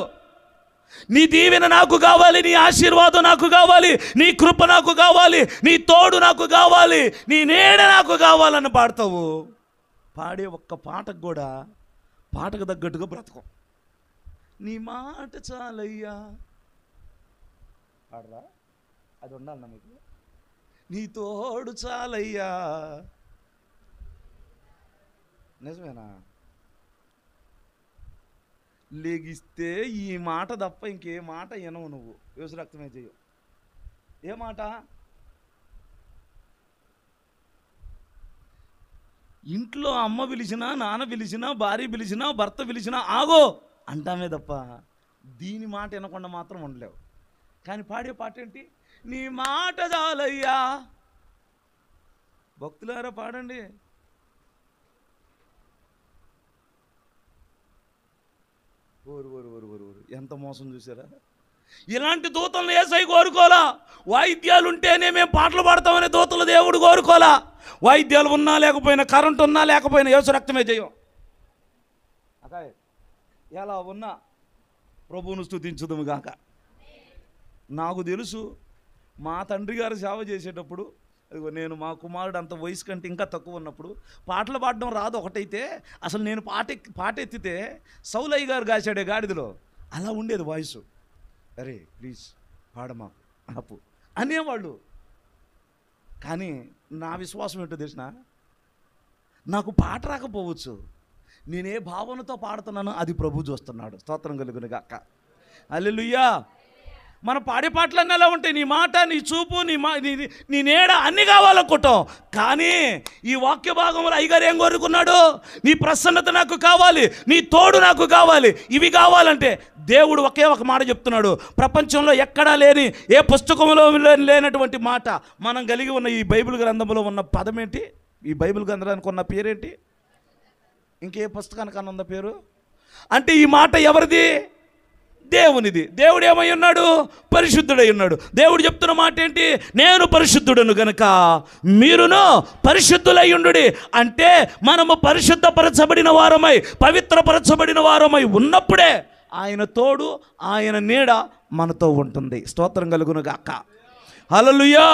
Speaker 1: నీ దీవెన నాకు కావాలి, నీ ఆశీర్వాదం నాకు కావాలి, నీ కృప నాకు కావాలి, నీ తోడు నాకు కావాలి, నీ నీడ నాకు కావాలని పాడతావు. పాడే ఒక్క పాటకు కూడా పాటకు తగ్గట్టుగా బ్రతకం. నీ మాట చాలయ్యా పాడరా, అది ఉండాలన్నా మీకు. నీ తోడు చాలయ్యా, నిజమేనా? లెగిస్తే ఈ మాట తప్ప ఇంకే మాట వినవు నువ్వు. యేసు రక్తమే చేయవు. ఏ మాట? ఇంట్లో అమ్మ పిలిచినా, నాన్న పిలిచినా, భార్య పిలిచినా, భర్త పిలిచినా ఆగో అంటామే తప్ప దీని మాట వినకుండా మాత్రం ఉండలేవు. కానీ పాడే పాట ఏంటి? నీ మాట చాలయ్యా. భక్తులారా పాడండి. ఓరు ఓరు ఓరు ఓరు ఓరు ఎంత మోసం చూసారా? ఇలాంటి దూతలను యేసయ్య కోరుకోలా. వాయిద్యాలు ఉంటేనే మేము పాటలు పాడతామనే దూతలు దేవుడు కోరుకోలా. వాయిద్యాలు ఉన్నా లేకపోయినా, కరెంటు ఉన్నా లేకపోయినా యేసు రక్తమే చేయం. అకాయ్ ఎలా ఉన్నా ప్రభువును స్తుతించుదుము గాక. నాకు తెలుసు, మా తండ్రి గారు సేవ చేసేటప్పుడు, నేను మా కుమారుడు అంత వయసు కంటే ఇంకా తక్కువ ఉన్నప్పుడు పాటలు పాడడం రాదు ఒకటైతే, అసలు నేను పాట ఎత్తితే సౌలయ్య గారు కాశాడే గాడిదలో అలా ఉండేది వాయిస్. అరే ప్లీజ్ పాడమా ఆపు అనేవాళ్ళు. కానీ నా విశ్వాసం ఏంటో తెలిసిన? నాకు పాట రాకపోవచ్చు, నేనే భావనతో పాడుతున్నానో అది ప్రభు చూస్తున్నాడు. స్తోత్రం కలుగును గాక. హల్లెలూయా. మన పాడే పాటలన్నీ ఎలా ఉంటాయి? నీ మాట, నీ చూపు, నీ నీడ అన్నీ కావాలనుకుంటాం. కానీ ఈ వాక్య భాగంలో అయ్యగారు ఏం కోరుకున్నాడు? నీ ప్రసన్నత నాకు కావాలి, నీ తోడు నాకు కావాలి. ఇవి కావాలంటే దేవుడు ఒకే ఒక మాట చెప్తున్నాడు. ప్రపంచంలో ఎక్కడా లేని, ఏ పుస్తకంలో లేనటువంటి మాట మనం కలిగి ఉన్న ఈ బైబిల్ గ్రంథంలో ఉన్న పదం ఏంటి? ఈ బైబిల్ గ్రంథానికి ఉన్న పేరేంటి? ఇంకే పుస్తకానికన్నా ఉన్న పేరు? అంటే ఈ మాట ఎవరిది? దేవునిది. దేవుడు ఏమై ఉన్నాడు? పరిశుద్ధుడై ఉన్నాడు. దేవుడు చెప్తున్న మాట ఏంటి? నేను పరిశుద్ధుడను గనుక మీరును పరిశుద్ధులై ఉండుడి. అంటే మనము పరిశుద్ధపరచబడిన వారమై, పవిత్రపరచబడిన వారమై ఉన్నప్పుడే ఆయన తోడు, ఆయన నీడ మనతో ఉంటుంది. స్తోత్రం కలుగును గాక. హల్లెలూయా.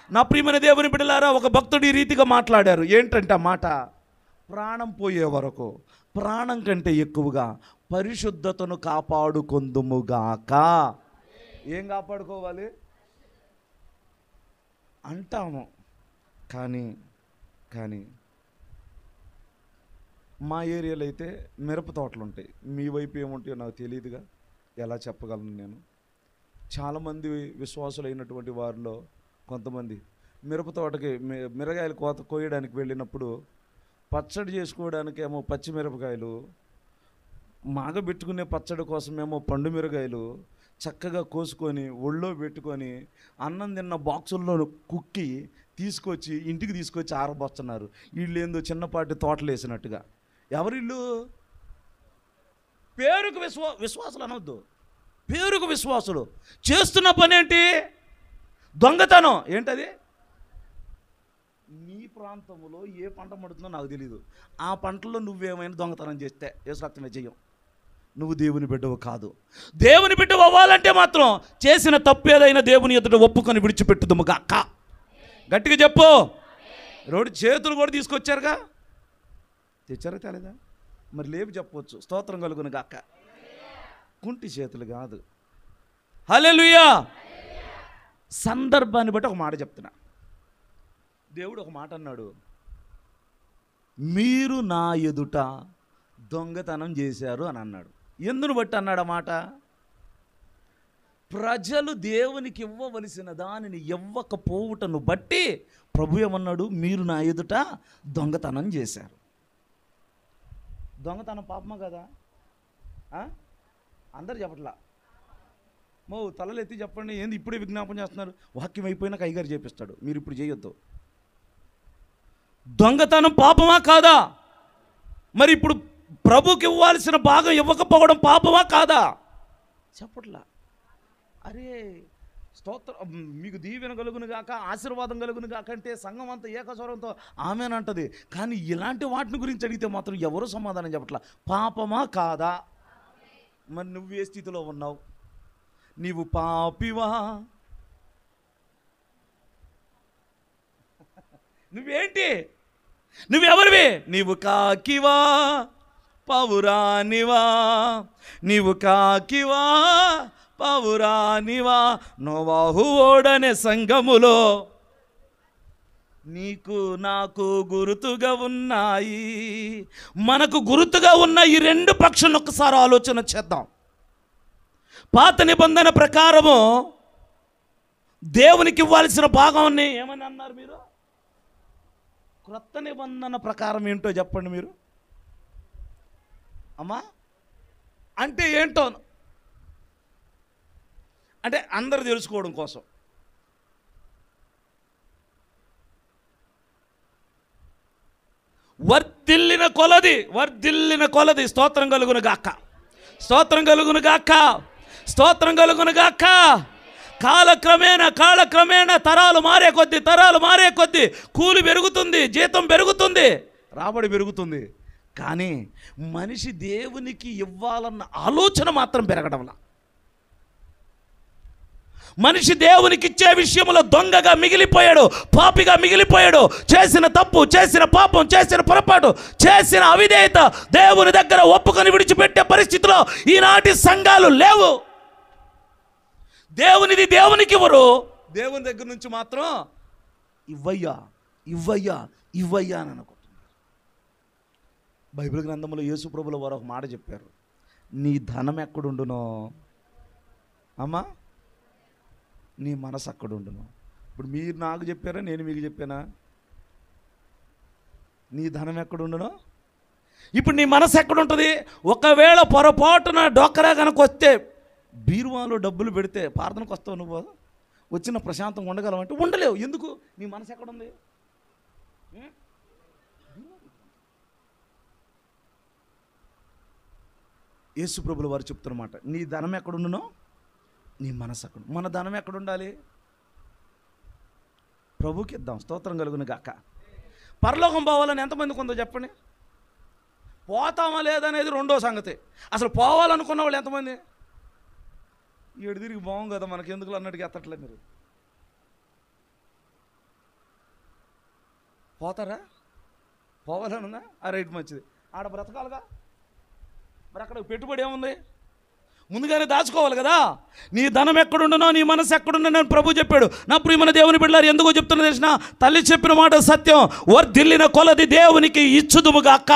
Speaker 1: నా ప్రియమైన దేవుని బిడ్డలారా, ఒక భక్తుడు ఈ రీతిగా మాట్లాడారు. ఏంటంటే ఆ మాట, ప్రాణం పోయే వరకు ప్రాణం కంటే ఎక్కువగా పరిశుద్ధతను కాపాడుకొందుముగాక. ఏం కాపాడుకోవాలి అంటాము, కానీ మా ఏరియాలో అయితే మిరప తోటలు ఉంటాయి. మీ వైపు ఏముంటాయో నాకు తెలియదుగా, ఎలా చెప్పగలను నేను. చాలామంది విశ్వాసులైనటువంటి వారిలో కొంతమంది మిరప తోటకి మిరగాయలు కోయడానికి వెళ్ళినప్పుడు పచ్చడి చేసుకోవడానికేమో పచ్చిమిరపకాయలు, మాగబెట్టుకునే పచ్చడి కోసమేమో పండు మిరగాయలు చక్కగా కోసుకొని ఒళ్ళో పెట్టుకొని అన్నం తిన్న బాక్సుల్లో కుక్కి తీసుకొచ్చి ఇంటికి తీసుకొచ్చి ఆరబోస్తున్నారు. వీళ్ళు ఏందో చిన్నపాటి తోటలు వేసినట్టుగా. ఎవరిల్లు? పేరుకు విశ్వాసులు అనవద్దు, పేరుకు విశ్వాసులు. చేస్తున్న పని ఏంటి? దొంగతనం. ఏంటది? నీ ప్రాంతంలో ఏ పంట పడుతుందో నాకు తెలీదు. ఆ పంటలో నువ్వేమైనా దొంగతనం చేస్తే యేసు రక్తమే చెయ్యం. నువ్వు దేవుని బిడ్డవు కాదు. దేవుని బిడ్డవు అవ్వాలంటే మాత్రం చేసిన తప్పు ఏదైనా దేవుని ఎదుట ఒప్పుకొని విడిచిపెట్టుదుము గాక. గట్టిగా చెప్పు. రోడ్డు చేతులు కూడా తీసుకొచ్చారుగా, తెచ్చారా తెలేదా? మరి లేపు చెప్పవచ్చు. స్తోత్రం కలుగును గాక. కుంటి చేతులు కాదు. హల్లెలూయా. సందర్భాన్ని బట్టి ఒక మాట చెప్తున్నా. దేవుడు ఒక మాట అన్నాడు, మీరు నా ఎదుట దొంగతనం చేశారు అని అన్నాడు. ఎందును బట్టి అన్నాడు ఆ మాట? ప్రజలు దేవునికి ఇవ్వవలసిన దానిని ఇవ్వకపోవుటను బట్టి ప్రభు ఏమన్నాడు? మీరు నా ఎదుట దొంగతనం చేశారు. దొంగతనం పాపమా కదా? అందరు చెప్పట్లా. తలలు ఎత్తి చెప్పండి. ఏంది ఇప్పుడే విజ్ఞాపన చేస్తున్నారు? వాక్యం అయిపోయినాక అయ్యగారు చేపిస్తాడు, మీరు ఇప్పుడు చేయొద్దు. దొంగతనం పాపమా కాదా? మరి ఇప్పుడు ప్రభుకి ఇవ్వాల్సిన భాగం ఇవ్వకపోవడం పాపమా కాదా? చెప్పట్లా. అరే స్తోత్రం, మీకు దీవెన కలుగును గాక, ఆశీర్వాదం కలుగును గాక అంటే సంఘం అంతా ఏకస్వరంతో ఆమెనంటది. కానీ ఇలాంటి వాటిని గురించి అడిగితే మాత్రం ఎవరు సమాధానం చెప్పట్లా. పాపమా కాదా? మరి నువ్వు ఏ స్థితిలో ఉన్నావు? నీవు పాపివా? నువ్వేంటి? నువ్వెవరివి? నీవు కాకివా పౌరానివా? నీవు కాకివా పౌరానివా? నోవాహు ఓడనే సంఘములో నీకు నాకు గుర్తుగా ఉన్నాయి. మనకు గుర్తుగా ఉన్న ఈ రెండు పక్షులను ఒక్కసారి ఆలోచన చేద్దాం. పాత నిబంధన ప్రకారము దేవునికి ఇవ్వాల్సిన భాగాన్ని ఏమని అన్నారు మీరు? క్రొత్త నిబంధన ప్రకారం ఏంటో చెప్పండి మీరు అమ్మా. అంటే ఏంటో అంటే అందరూ తెలుసుకోవడం కోసం. వర్ధిల్లిన కొలది స్తోత్రం కలుగును గాక, స్తోత్రం కలుగును గాక, స్తోత్రం కలుగును గాక. కాలక్రమేణా తరాలు మారే కొద్దీ కూలి పెరుగుతుంది, జీతం పెరుగుతుంది, రాబడి పెరుగుతుంది. కానీ మనిషి దేవునికి ఇవ్వాలన్న ఆలోచన మాత్రం పెరగడంలా. మనిషి దేవునికి ఇచ్చే విషయంలో దొంగగా మిగిలిపోయాడు, పాపిగా మిగిలిపోయాడు. చేసిన తప్పు, చేసిన పాపం, చేసిన పొరపాటు, చేసిన అవిధేయత దేవుని దగ్గర ఒప్పుకొని విడిచిపెట్టే పరిస్థితిలో ఈనాటి సంఘాలు లేవు. దేవునిది దేవునికి ఇవ్వరు, దేవుని దగ్గర నుంచి మాత్రం ఇవ్వయ్యా అని అనుకుంటున్నారు. బైబిల్ గ్రంథంలో యేసు ప్రభుల వారు ఒక మాట చెప్పారు, నీ ధనం ఎక్కడుండునో అమ్మా నీ మనసు అక్కడ ఉండును. ఇప్పుడు మీరు నాకు చెప్పారా, నేను మీకు చెప్పానా? నీ ధనం ఎక్కడుండును? ఇప్పుడు నీ మనసు ఎక్కడుంటుంది? ఒకవేళ పొరపాటున డోకరా కనుక వస్తే, బీరువాలో డబ్బులు పెడితే ప్రార్థనకు వస్తావు నువ్వు, వచ్చిన ప్రశాంతంగా ఉండగలవంటే ఉండలేవు. ఎందుకు? నీ మనసు ఎక్కడుంది? యేసు ప్రభుల వారు చెప్తున్నమాట, నీ ధనం ఎక్కడుండునో నీ మనసు అక్కడ. మన ధనం ఎక్కడుండాలి? ప్రభుకి ఇద్దాం. స్తోత్రం కలుగును గాక. పరలోకం పోవాలని ఎంతమందికి ఉందో చెప్పండి. పోతామా లేదనేది రెండో సంగతి. అసలు పోవాలనుకున్న వాళ్ళు ఎంతమంది? ఏడు తిరిగి బాగుంది కదా మనకి ఎందుకు అన్నట్టుగా ఎత్తట్లేదు. మీరు పోతారా? పోవాలనుందా? ఆ రైట్ మంచిది. ఆడ బ్రతకాలిగా, మరి అక్కడ పెట్టుబడి ఏముంది? ముందుగానే దాచుకోవాలి కదా. నీ ధనం ఎక్కడుండనో నీ మనసు ఎక్కడుండనో ప్రభు చెప్పాడు. నా ప్రియమైన దేవుని బిడ్డలారా, ఎందుకో చెప్తున్నా తెలిసిన? తల్లి చెప్పిన మాట సత్యం. వర్ధిల్లిన కొలది దేవునికి ఇచ్చుదుముగాక.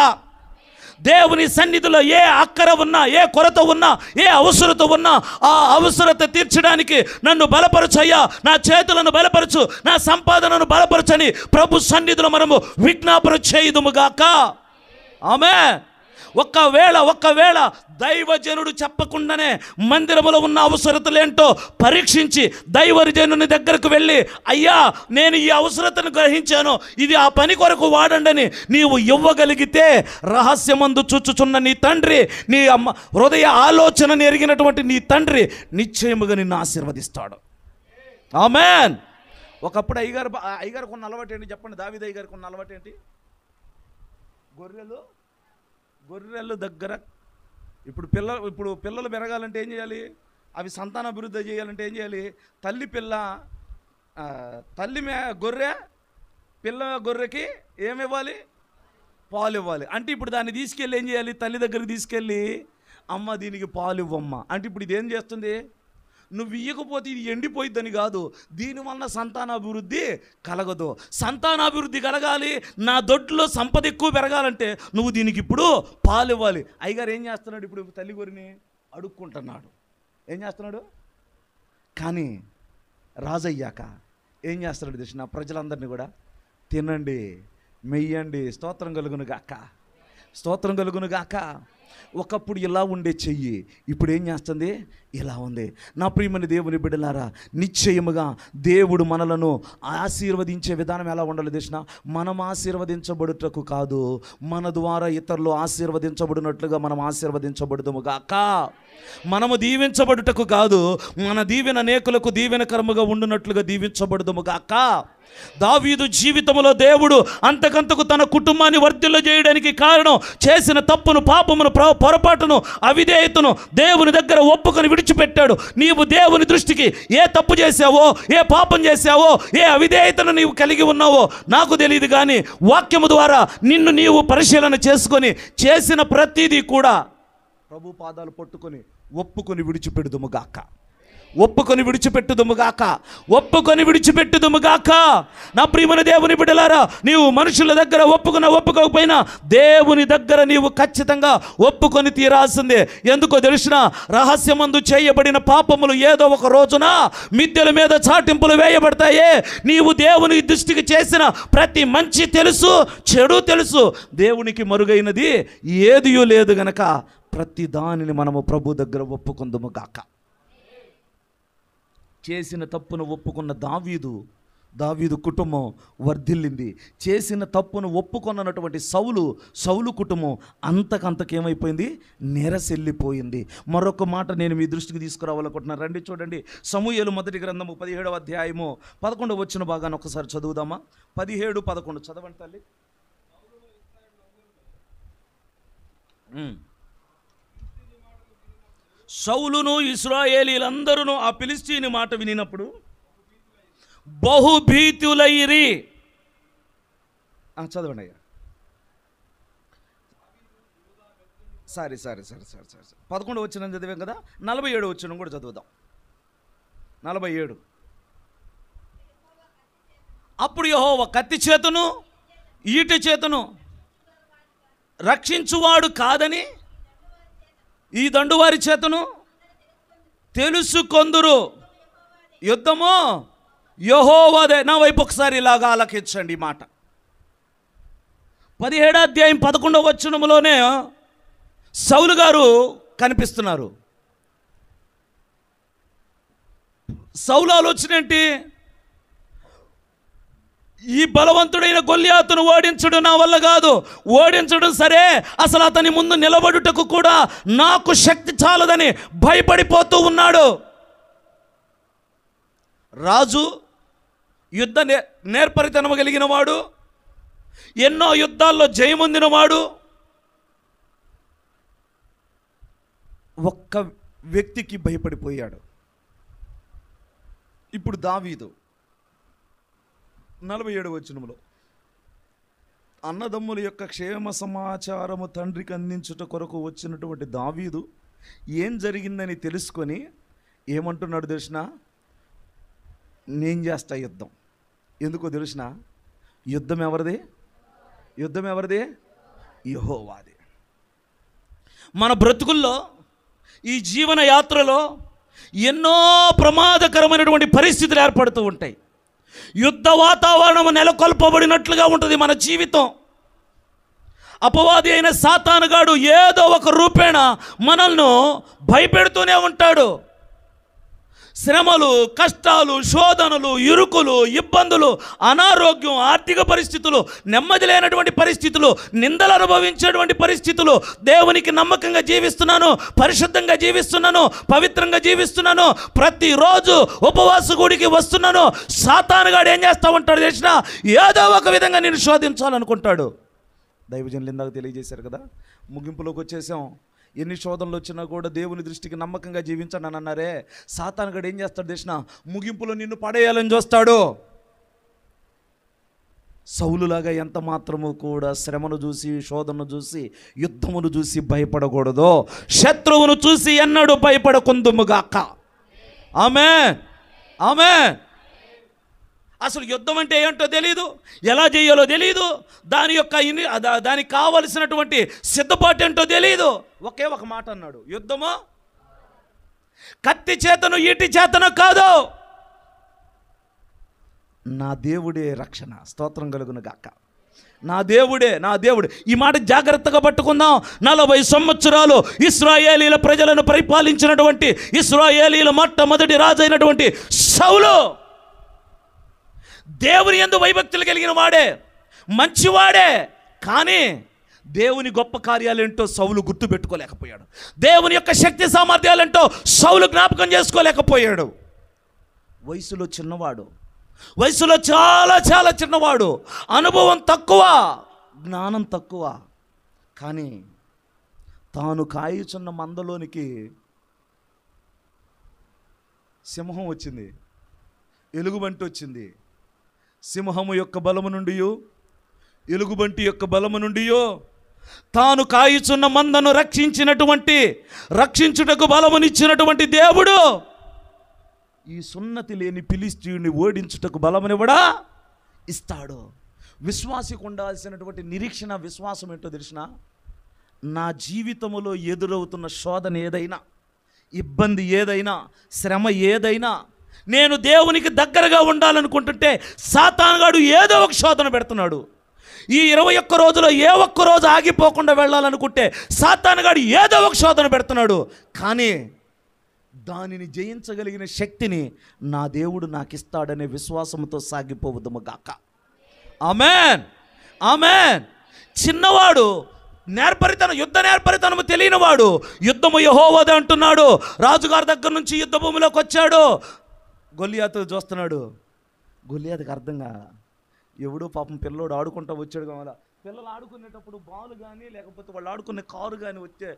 Speaker 1: దేవుని సన్నిధిలో ఏ అక్కర ఉన్నా, ఏ కొరత ఉన్నా, ఏ అవసరత ఉన్నా, ఆ అవసరత తీర్చడానికి నన్ను బలపరచయ్యా, నా చేతులను బలపరచు, నా సంపాదనను బలపరచని ప్రభు సన్నిధిలో మనము విజ్ఞాపన చేయుదుముగాక. ఆమేన్. ఒక్కవేళ దైవజనుడు చెప్పకుండానే మందిరములో ఉన్న అవసరతలేంటో పరీక్షించి దైవజనుని దగ్గరకు వెళ్ళి, అయ్యా నేను ఈ అవసరతను గ్రహించాను, ఇది ఆ పని కొరకు వాడండి నీవు ఇవ్వగలిగితే, రహస్యమందు చూచుచున్న నీ తండ్రి, నీ హృదయ ఆలోచనను ఎరిగినటువంటి నీ తండ్రి నిశ్చయముగా నిన్ను ఆశీర్వదిస్తాడు. ఆమేన్. ఒకప్పుడు అయ్యగారికి ఉన్న అలవాటు ఏంటి చెప్పండి? దావీదు అయ్యగారికి ఉన్న అలవాటు ఏంటి? గొర్రెలు దగ్గర. ఇప్పుడు పిల్లలు పెరగాలంటే ఏం చేయాలి? అవి సంతానాభివృద్ధి చేయాలంటే ఏం చేయాలి? గొర్రెకి ఏమివ్వాలి? పాలు ఇవ్వాలి. అంటే ఇప్పుడు దాన్ని తీసుకెళ్ళి ఏం చేయాలి? తల్లి దగ్గరికి తీసుకెళ్ళి, అమ్మ దీనికి పాలు ఇవ్వమ్మ అంటే ఇప్పుడు ఇదేం చేస్తుంది? నువ్వు ఇయ్యకపోతే ఇది ఎండిపోయిద్దని కాదు, దీనివల్ల సంతానాభివృద్ధి కలగదు. సంతానాభివృద్ధి కలగాలి, నా దొడ్లో సంపద ఎక్కువ పెరగాలంటే నువ్వు దీనికి ఇప్పుడు పాలు ఇవ్వాలి. అయ్యగారు ఏం చేస్తున్నాడు? ఇప్పుడు తల్లి గొర్రెని అడుక్కుంటున్నాడు. ఏం చేస్తున్నాడు? కానీ రాజయ్యాక ఏం చేస్తున్నాడు తెలిసిన? ప్రజలందరినీ కూడా తినండి, మెయ్యండి, స్తోత్రం కలుగును గాక, స్తోత్రం కలుగును గాక. ఒకప్పుడు ఇలా ఉండే చెయ్యి ఇప్పుడు ఏం చేస్తుంది? ఇలా ఉంది. నా ప్రియమైన దేవుని బిడ్డలారా, నిశ్చయముగా దేవుడు మనలను ఆశీర్వదించే విధానం ఎలా ఉండాలి తెలిసిన? మనం ఆశీర్వదించబడుటకు కాదు, మన ద్వారా ఇతరులు ఆశీర్వదించబడినట్లుగా మనం ఆశీర్వదించబడుదుము గాక. మనము దీవించబడుటకు కాదు, మన దీవెన అనేకులకు దీవెనకరముగా ఉండునట్లుగా దీవించబడుదుము గాక. దావీదు జీవితంలో దేవుడు అంతకంతకు తన కుటుంబాన్ని వర్ధిల్ల చేయడానికి కారణం, చేసిన తప్పును, పాపమును, పొరపాటును, అవిధేయతను దేవుని దగ్గర ఒప్పుకొని విడిచిపెట్టాడు. నీవు దేవుని దృష్టికి ఏ తప్పు చేశావో, ఏ పాపం చేశావో, ఏ అవిధేయతను నీవు కలిగి ఉన్నావో నాకు తెలియదు, కానీ వాక్యము ద్వారా నిన్ను నీవు పరిశీలన చేసుకొని చేసిన ప్రతిదీ కూడా ప్రభు పాదాలు పట్టుకొని ఒప్పుకొని విడిచిపెట్టుదుముగాక. ఒప్పుకొని విడిచిపెట్టుదుముగాక. ఒప్పుకొని విడిచిపెట్టుదుముగాక. నా ప్రియమైన దేవుని బిడ్డలారా, నీవు మనుషుల దగ్గర ఒప్పుకోకపోయినా దేవుని దగ్గర నీవు ఖచ్చితంగా ఒప్పుకొని తీరాల్సిందే. ఎందుకో తెలిసిన? రహస్యమందు చేయబడిన పాపములు ఏదో ఒక రోజున మిద్దెల మీద చాటింపులు వేయబడతాయే. నీవు దేవుని దృష్టికి చేసిన ప్రతి మంచి తెలుసు, చెడు తెలుసు. దేవునికి మరుగైనది ఏదియూ లేదు గనక ప్రతి దానిని మనము ప్రభు దగ్గర ఒప్పుకుందుము గాక. చేసిన తప్పును ఒప్పుకున్న దావీదు కుటుంబం వర్ధిల్లింది. చేసిన తప్పును ఒప్పుకొన్నటువంటి సౌలు కుటుంబం అంతకంతకేమైపోయింది? నెరసెల్లిపోయింది. మరొక మాట నేను మీ దృష్టికి తీసుకురావాలనుకుంటున్నాను. రండి చూడండి, సమూయేలు మొదటి గ్రంథము 17వ అధ్యాయము 11వ వచన భాగాన్ని ఒకసారి చదువుదామా? 17, 11 చదవండి తల్లి. సౌలును ఇశ్రాయేలీలందరూ ఆ ఫిలిష్తీయుని మాట వినినప్పుడు బహుభీతులైరి. చదవండి అయ్యా. సారీ 11 వచనం చదివాం కదా, 47 వచనం కూడా చదువుదాం. 47. అప్పుడు యెహోవా కత్తి చేతును ఈటె చేతును రక్షించువాడు కాదని ఈ దండువారి చేతను తెలుసుకొందురు. యుద్ధము యెహోవాదే. నా వైపు ఒకసారి ఇలాగా ఆలకించండి ఈ మాట. 17వ అధ్యాయం 11వ వచనములోనే సౌలు గారు కనిపిస్తున్నారు. సౌలు ఆలోచన ఏంటి? ఈ బలవంతుడైన గొల్యాతును ఓడించడం నా వల్ల కాదు. ఓడించడం సరే, అసలు అతని ముందు నిలబడుటకు కూడా నాకు శక్తి చాలదని భయపడిపోతూ ఉన్నాడు. రాజు యుద్ధ నేర్పరితనము కలిగిన వాడు, ఎన్నో యుద్ధాల్లో జయమొందిన వాడు. ఒక్క వ్యక్తికి భయపడిపోయాడు. ఇప్పుడు దావీదు 47వ వచనంలో అన్నదమ్ముల యొక్క క్షేమ సమాచారము తండ్రికి అందించుట కొరకు వచ్చినటువంటి దావీదు ఏం జరిగిందని తెలుసుకొని ఏమంటున్నాడు తెలిసిన? నేను చేస్తా యుద్ధం. ఎందుకో తెలిసిన? యుద్ధం ఎవరిది? యుద్ధం ఎవరిది? యెహోవాది. మన బ్రతుకుల్లో, ఈ జీవన యాత్రలో ఎన్నో ప్రమాదకరమైనటువంటి పరిస్థితులు ఏర్పడుతూ ఉంటాయి. యుద్ధ వాతావరణం నెలకొల్పబడినట్లుగా ఉంటుంది మన జీవితం. అపవాది అయిన సాతానుగాడు ఏదో ఒక రూపేణ మనల్ని భయపెడుతూనే ఉంటాడు. శ్రమలు, కష్టాలు, శోధనలు, ఇరుకులు, ఇబ్బందులు, అనారోగ్యం, ఆర్థిక పరిస్థితులు, నెమ్మది లేనటువంటి పరిస్థితులు, నిందలు అనుభవించేటువంటి పరిస్థితులు, దేవునికి నమ్మకంగా జీవిస్తున్నాను, పరిశుద్ధంగా జీవిస్తున్నాను, పవిత్రంగా జీవిస్తున్నాను, ప్రతిరోజు ఉపవాస గుడికి వస్తున్నాను. సాతానుగాడు ఏం చేస్తూ ఉంటాడు తెలిసిన? ఏదో ఒక విధంగా నేను శోధించాలనుకుంటాడు. దైవజనులు ఇందాక తెలియజేశారు కదా, ముగింపులోకి వచ్చేసాం. ఎన్ని శోధనలు వచ్చినా కూడా దేవుని దృష్టికి నమ్మకంగా జీవించండి అని అన్నారే. సాతానుగాడు ఏం చేస్తాడు తెలిసిన? ముగింపులో నిన్ను పడేయాలని చూస్తాడు. సౌలులాగా ఎంత మాత్రము కూడా శ్రమను చూసి, శోధనను చూసి, యుద్ధమును చూసి భయపడకూడదు. శత్రువును చూసి ఎన్నడూ భయపడకుందుముగాక. ఆమేన్, ఆమేన్. అసలు యుద్ధం అంటే ఏంటో తెలియదు, ఎలా చేయాలో తెలియదు, దానికి కావలసినటువంటి సిద్ధపాటు ఏంటో తెలియదు. ఒకే ఒక మాట అన్నాడు, యుద్ధము కత్తి చేతను ఈటి చేతను కాదు, నా దేవుడే రక్షణ. స్తోత్రం కలుగును గాక. నా దేవుడే, నా దేవుడు. ఈ మాట జాగ్రత్తగా పట్టుకుందాం. 40 సంవత్సరాలు ఇశ్రాయేలీల ప్రజలను పరిపాలించినటువంటి ఇశ్రాయేలీల మొట్టమొదటి రాజు అయినటువంటి సౌలు దేవుని యందు భయభక్తులు కలిగిన వాడే, మంచివాడే. కానీ దేవుని గొప్ప కార్యాలేంటో సౌలు గుర్తుపెట్టుకోలేకపోయాడు. దేవుని యొక్క శక్తి సామర్థ్యాలేంటో సౌలు జ్ఞాపకం చేసుకోలేకపోయాడు. వయసులో చిన్నవాడు, వయసులో చాలా చాలా చిన్నవాడు, అనుభవం తక్కువ, జ్ఞానం తక్కువ. కానీ తాను కాయుచున్న మందలోనికి సింహం వచ్చింది, ఎలుగుబంటి వచ్చింది. సింహము యొక్క బలము నుండి, ఎలుగుబంటి యొక్క బలము నుండి తాను కాయుచున్న మందను రక్షించుటకు బలమునిచ్చినటువంటి దేవుడు ఈ సున్నతి లేని ఫిలిష్తీయుని ఓడించుటకు బలమునివ్వడా? ఇస్తాడు. విశ్వాసికి ఉండాల్సినటువంటి నిరీక్షణ, విశ్వాసం ఏంటో తెలిసిన? నా జీవితంలో ఎదురవుతున్న శోధన ఏదైనా, ఇబ్బంది ఏదైనా, శ్రమ ఏదైనా, నేను దేవునికి దగ్గరగా ఉండాలనుకుంటుంటే సాతానుగాడు ఏదో ఒక శోధన పెడుతున్నాడు. ఈ 21 రోజులో ఏ ఒక్క రోజు ఆగిపోకుండా వెళ్ళాలనుకుంటే సాతానుగాడు ఏదో ఒక శోధన పెడుతున్నాడు. కానీ దానిని జయించగలిగిన శక్తిని నా దేవుడు నాకు ఇస్తాడనే విశ్వాసంతో సాగిపోవద్దుము గాక. ఆమేన్, ఆమేన్. చిన్నవాడు, యుద్ధ నేర్పరితనము తెలియనివాడు యుద్ధము యెహోవాదే అంటున్నాడు. రాజుగారి దగ్గర నుంచి యుద్ధ భూమిలోకి వచ్చాడు. గొల్యాతు చూస్తున్నాడు. గొల్యాతుకి అర్థంగా, ఎవడో పాపం పిల్లోడు ఆడుకుంటూ వచ్చాడు కావాలా. పిల్లలు ఆడుకునేటప్పుడు బాల్ కానీ లేకపోతే వాళ్ళు ఆడుకునే కారు కానీ వచ్చే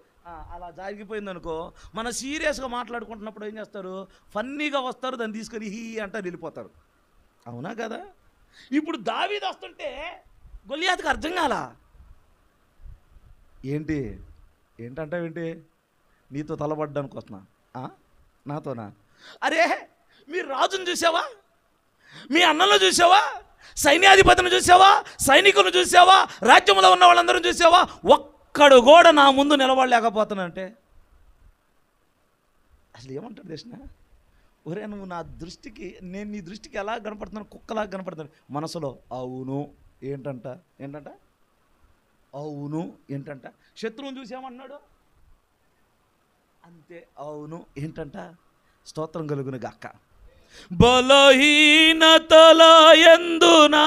Speaker 1: అలా జరిగిపోయింది అనుకో, మన సీరియస్గా మాట్లాడుకుంటున్నప్పుడు ఏం చేస్తారు? ఫన్నీగా వస్తారు, దాన్ని తీసుకొని హీ అంటారు, వెళ్ళిపోతారు. అవునా కదా? ఇప్పుడు దావీదు వస్తుంటే గొల్యాతుకి అర్థం కాలా. ఏంటంటావేంటి? నీతో తలబడ్డానికి వస్తున్నా, నాతోనా? అరే, మీరు రాజును చూసావా? మీ అన్నలను చూసావా? సైన్యాధిపతిని చూసావా? సైనికులను చూసావా? రాజ్యంలో ఉన్న వాళ్ళందరూ చూసావా? ఒక్కడు కూడా నా ముందు నిలబడలేకపోతానంటే అసలు ఏమంటాడు తెలిసిన? ఒరే నువ్వు నా దృష్టికి, నేను నీ దృష్టికి ఎలా కనపడుతున్నాను? కుక్కలాగా కనపడుతున్నాను. మనసులో అవును ఏంటంట, ఏంటంట అవును ఏంటంట. శత్రువుని చూసామన్నాడు అంతే, అవును ఏంటంట. స్తోత్రం కలుగును గాక. బలహీనతల యందునా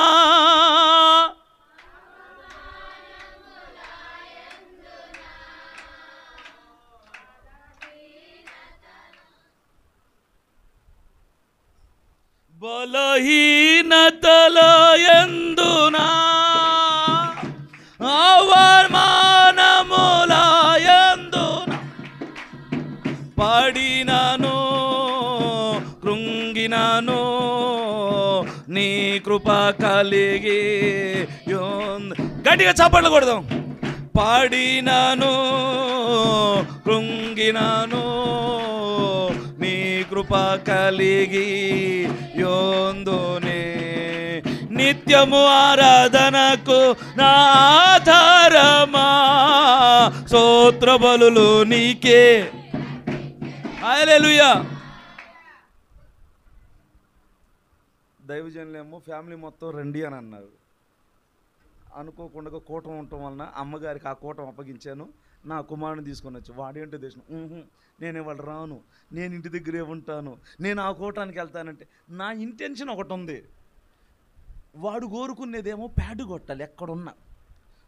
Speaker 1: బలహీనతల యందునా అవమానముల యందునా పడినను కృంగినను నీ కృప కలిగి గట్టిగా చప్పట్లు కొడదాం. పడినను కృంగినను నీ కృప కలిగి యోందునే నిత్యము ఆరాధనకు నా ఆధారమా స్తోత్ర బలులు నీకే. హల్లెలూయా. దైవజనులేమో ఫ్యామిలీ మొత్తం రండి అని అన్నారు. అనుకోకుండా కూటం ఉండటం వలన అమ్మగారికి ఆ కూటం అప్పగించాను. నా కుమారుని తీసుకొని వచ్చి వాడేంటో దేశం, నేను ఇవాళ రాను, నేను ఇంటి దగ్గరే ఉంటాను, నేను ఆ కూటానికి వెళ్తానంటే నా ఇంటెన్షన్ ఒకటి ఉంది. వాడు కోరుకునేదేమో ప్యాడ్ కొట్టాలి, ఎక్కడున్నా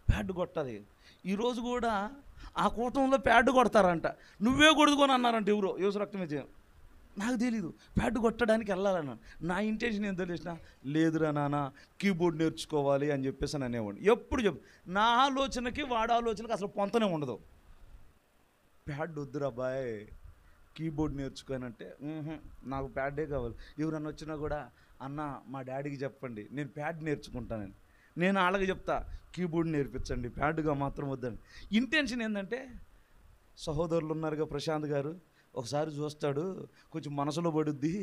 Speaker 1: ప్యాడ్ కొట్టాలి. ఈరోజు కూడా ఆ కూటంలో ప్యాడ్ కొడతారంట. నువ్వే కొడుకొని అన్నారంట ఎవరో, యోసు రక్తమే చేయం, నాకు తెలీదు. ప్యాడ్ కొట్టడానికి వెళ్ళాలన్నాను. నా ఇంటెన్షన్ ఏం తెలిసిన, లేదురా నాన్న కీబోర్డ్ నేర్చుకోవాలి అని చెప్పేసి అని అనేవాడిని. ఎప్పుడు నా ఆలోచనకి వాడి ఆలోచనకి అసలు పొంతనే ఉండదు. ప్యాడ్ వద్దురా బాయ్, కీబోర్డ్ నేర్చుకోనంటే నాకు ప్యాడే కావాలి. ఎవరన్నా వచ్చినా కూడా అన్న మా డాడీకి చెప్పండి నేను ప్యాడ్ నేర్చుకుంటానని. నేను వాళ్ళకి చెప్తా కీబోర్డ్ నేర్పించండి, ప్యాడ్గా మాత్రం వద్దని. ఇంటెన్షన్ ఏంటంటే, సహోదరులు ఉన్నారుగా ప్రశాంత్ గారు, ఒకసారి చూస్తాడు కొంచెం మనసులో పడుద్ది,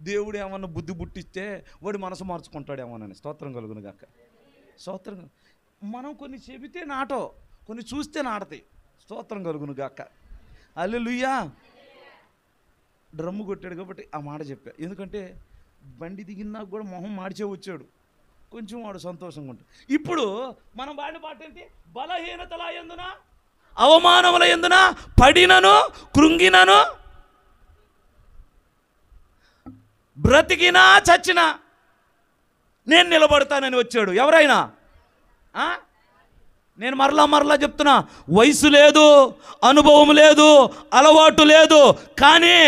Speaker 1: దేవుడు ఏమన్నా బుద్ధి పుట్టిస్తే వాడు మనసు మార్చుకుంటాడేమోనని. స్తోత్రం కలుగును గాక. స్తోత్రం. మనం కొన్ని చెబితే నాటో, కొన్ని చూస్తే నాటతాయి. స్తోత్రం కలుగును గాక. హల్లెలూయా. డ్రమ్ము కొట్టాడు కాబట్టి ఆ మాట చెప్పా. ఎందుకంటే బండి దిగినాక కూడా మొహం మార్చే వచ్చాడు, కొంచెం వాడు సంతోషంగా ఉంటాడు. ఇప్పుడు మనం వాడిన పాట ఏంటి? బలహీనతల యందున అవమానముల యందున పడినను కృంగినను బ్రతికినా చచ్చినా నేను నిలబడతానని వచ్చాడు. ఎవరైనా నేను మరలా చెప్తున్నా, వయసు లేదు, అనుభవం లేదు, అలవాటు లేదు, కానీ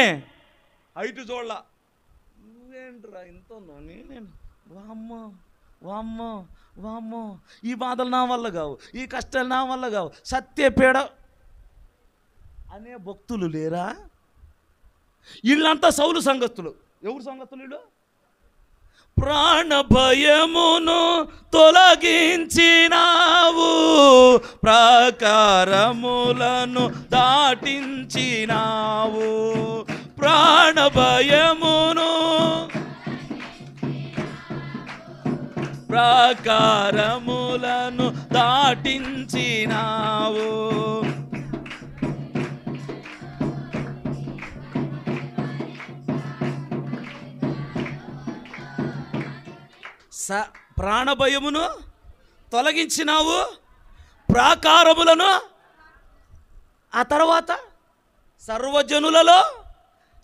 Speaker 1: హైటు చూడలా. నువ్వేంట్రా ఇంత నేను వామ్మో వామ్మో వామ్మో, ఈ బాధలు నా వల్ల కావు, ఈ కష్టాలు నా వల్ల కావు, సత్యపేడ అనే భక్తులు లేరా? వీళ్ళంతా సౌలు సంగస్తులు. ఎవరు సంగతులు వీళ్ళు? ప్రాణ భయమును తొలగించినావు, ప్రాకారములను దాటించినావు. ప్రాణ భయమును ప్రాకారములను దాటించినావు. ప్రాణభయమును తొలగించినావు, ప్రాకారములను, ఆ తర్వాత సర్వజనులలో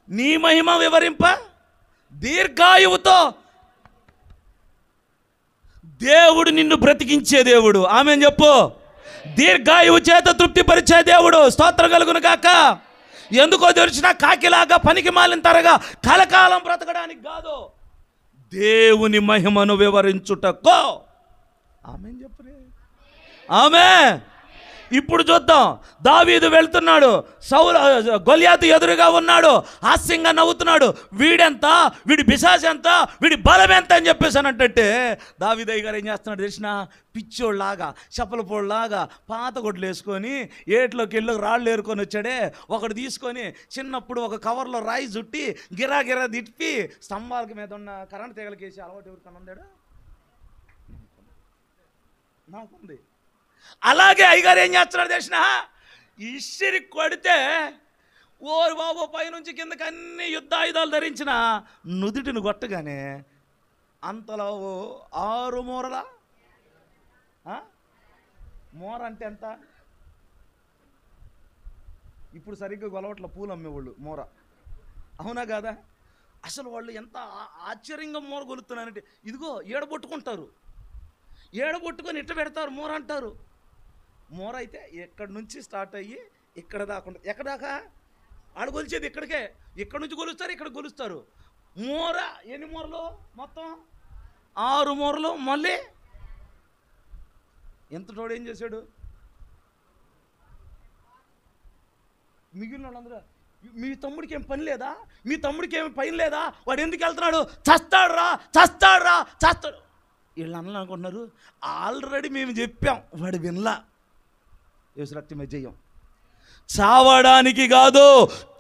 Speaker 1: నీ మహిమ వివరింప దీర్ఘాయువుతో. దేవుడు నిన్ను బ్రతికించే దేవుడు. ఆమెన్ చెప్పు. దీర్ఘాయువు చేత తృప్తిపరిచే దేవుడు. స్తోత్రం కలుగును గాక. ఎందుకో తెలిసిన, కాకిలాగా పనికి మాలిన తరగా కలకాలం బ్రతకడానికి కాదు, దేవుని మహిమను వివరించుటకో. ఆమెన్ చెప్పురే. ఆమె. ఇప్పుడు చూద్దాం, దావీదు వెళ్తున్నాడు, గొలియాతు ఎదురుగా ఉన్నాడు, హాస్యంగా నవ్వుతున్నాడు. వీడెంత, వీడి పిశాచు ఎంత, వీడి బలం ఎంత అని చెప్పేసి అంటే దావీదయ్య గారు ఏం చేస్తున్నాడు తెలిసిన, పిచ్చోళ్ళలాగా చప్పలపోళ్ళలాగా పాత గొడ్లు వేసుకొని ఏట్లోకి వెళ్ళి రాళ్ళు ఏరుకొని వచ్చాడే. ఒకటి తీసుకొని చిన్నప్పుడు ఒక కవర్లో రాయి చుట్టి గిరా గిరా తిప్పి స్తంభాలకి మీద ఉన్న కరెంట్ తీగలకి వేసి అలవాటు ఎవరికన్నా ఉందాడు? నాకుంది. అలాగే అయ్యగారు ఏం చేస్తున్నాడు తెలిసిన, ఇసిరి కొడితే ఓరి బాబు పైనుంచి కిందకి అన్ని యుద్ధాయుధాలు ధరించిన నుదుటిని కొట్టగానే అంతలో 6 మూరల మూర అంటే ఎంత? ఇప్పుడు సరిగ్గా గొలవట్ల పూలు అమ్మేవాళ్ళు మూర, అవునా కాదా? అసలు వాళ్ళు ఎంత ఆశ్చర్యంగా మూర కొలుతున్నారంటే, ఇదిగో ఏడబొట్టుకుంటారు, ఏడబొట్టుకొని ఇట్ట పెడతారు మూర అంటారు. మూర అయితే ఎక్కడి నుంచి స్టార్ట్ అయ్యి ఇక్కడ దాకా ఉంటుంది. ఎక్కడ దాకా? ఆడ కొలిచేది ఇక్కడికే, ఇక్కడ నుంచి కొలుస్తారు, ఇక్కడ కొలుస్తారు. మూర ఎన్ని మూరలు? మొత్తం 6 మూరలు. మళ్ళీ ఎంత తోడు ఏం చేశాడు? మిగిలిన వాళ్ళందరూ, మీ తమ్ముడికి ఏం పని లేదా, మీ తమ్ముడికి ఏమి పని లేదా, వాడు ఎందుకు వెళ్తున్నాడు, చస్తాడు చస్తాడు. వీళ్ళు అన్నలు అనుకుంటున్నారు, ఆల్రెడీ మేము చెప్పాం, వాడు వినలా. యేసు రక్తమే జయం. చావడానికి కాదు,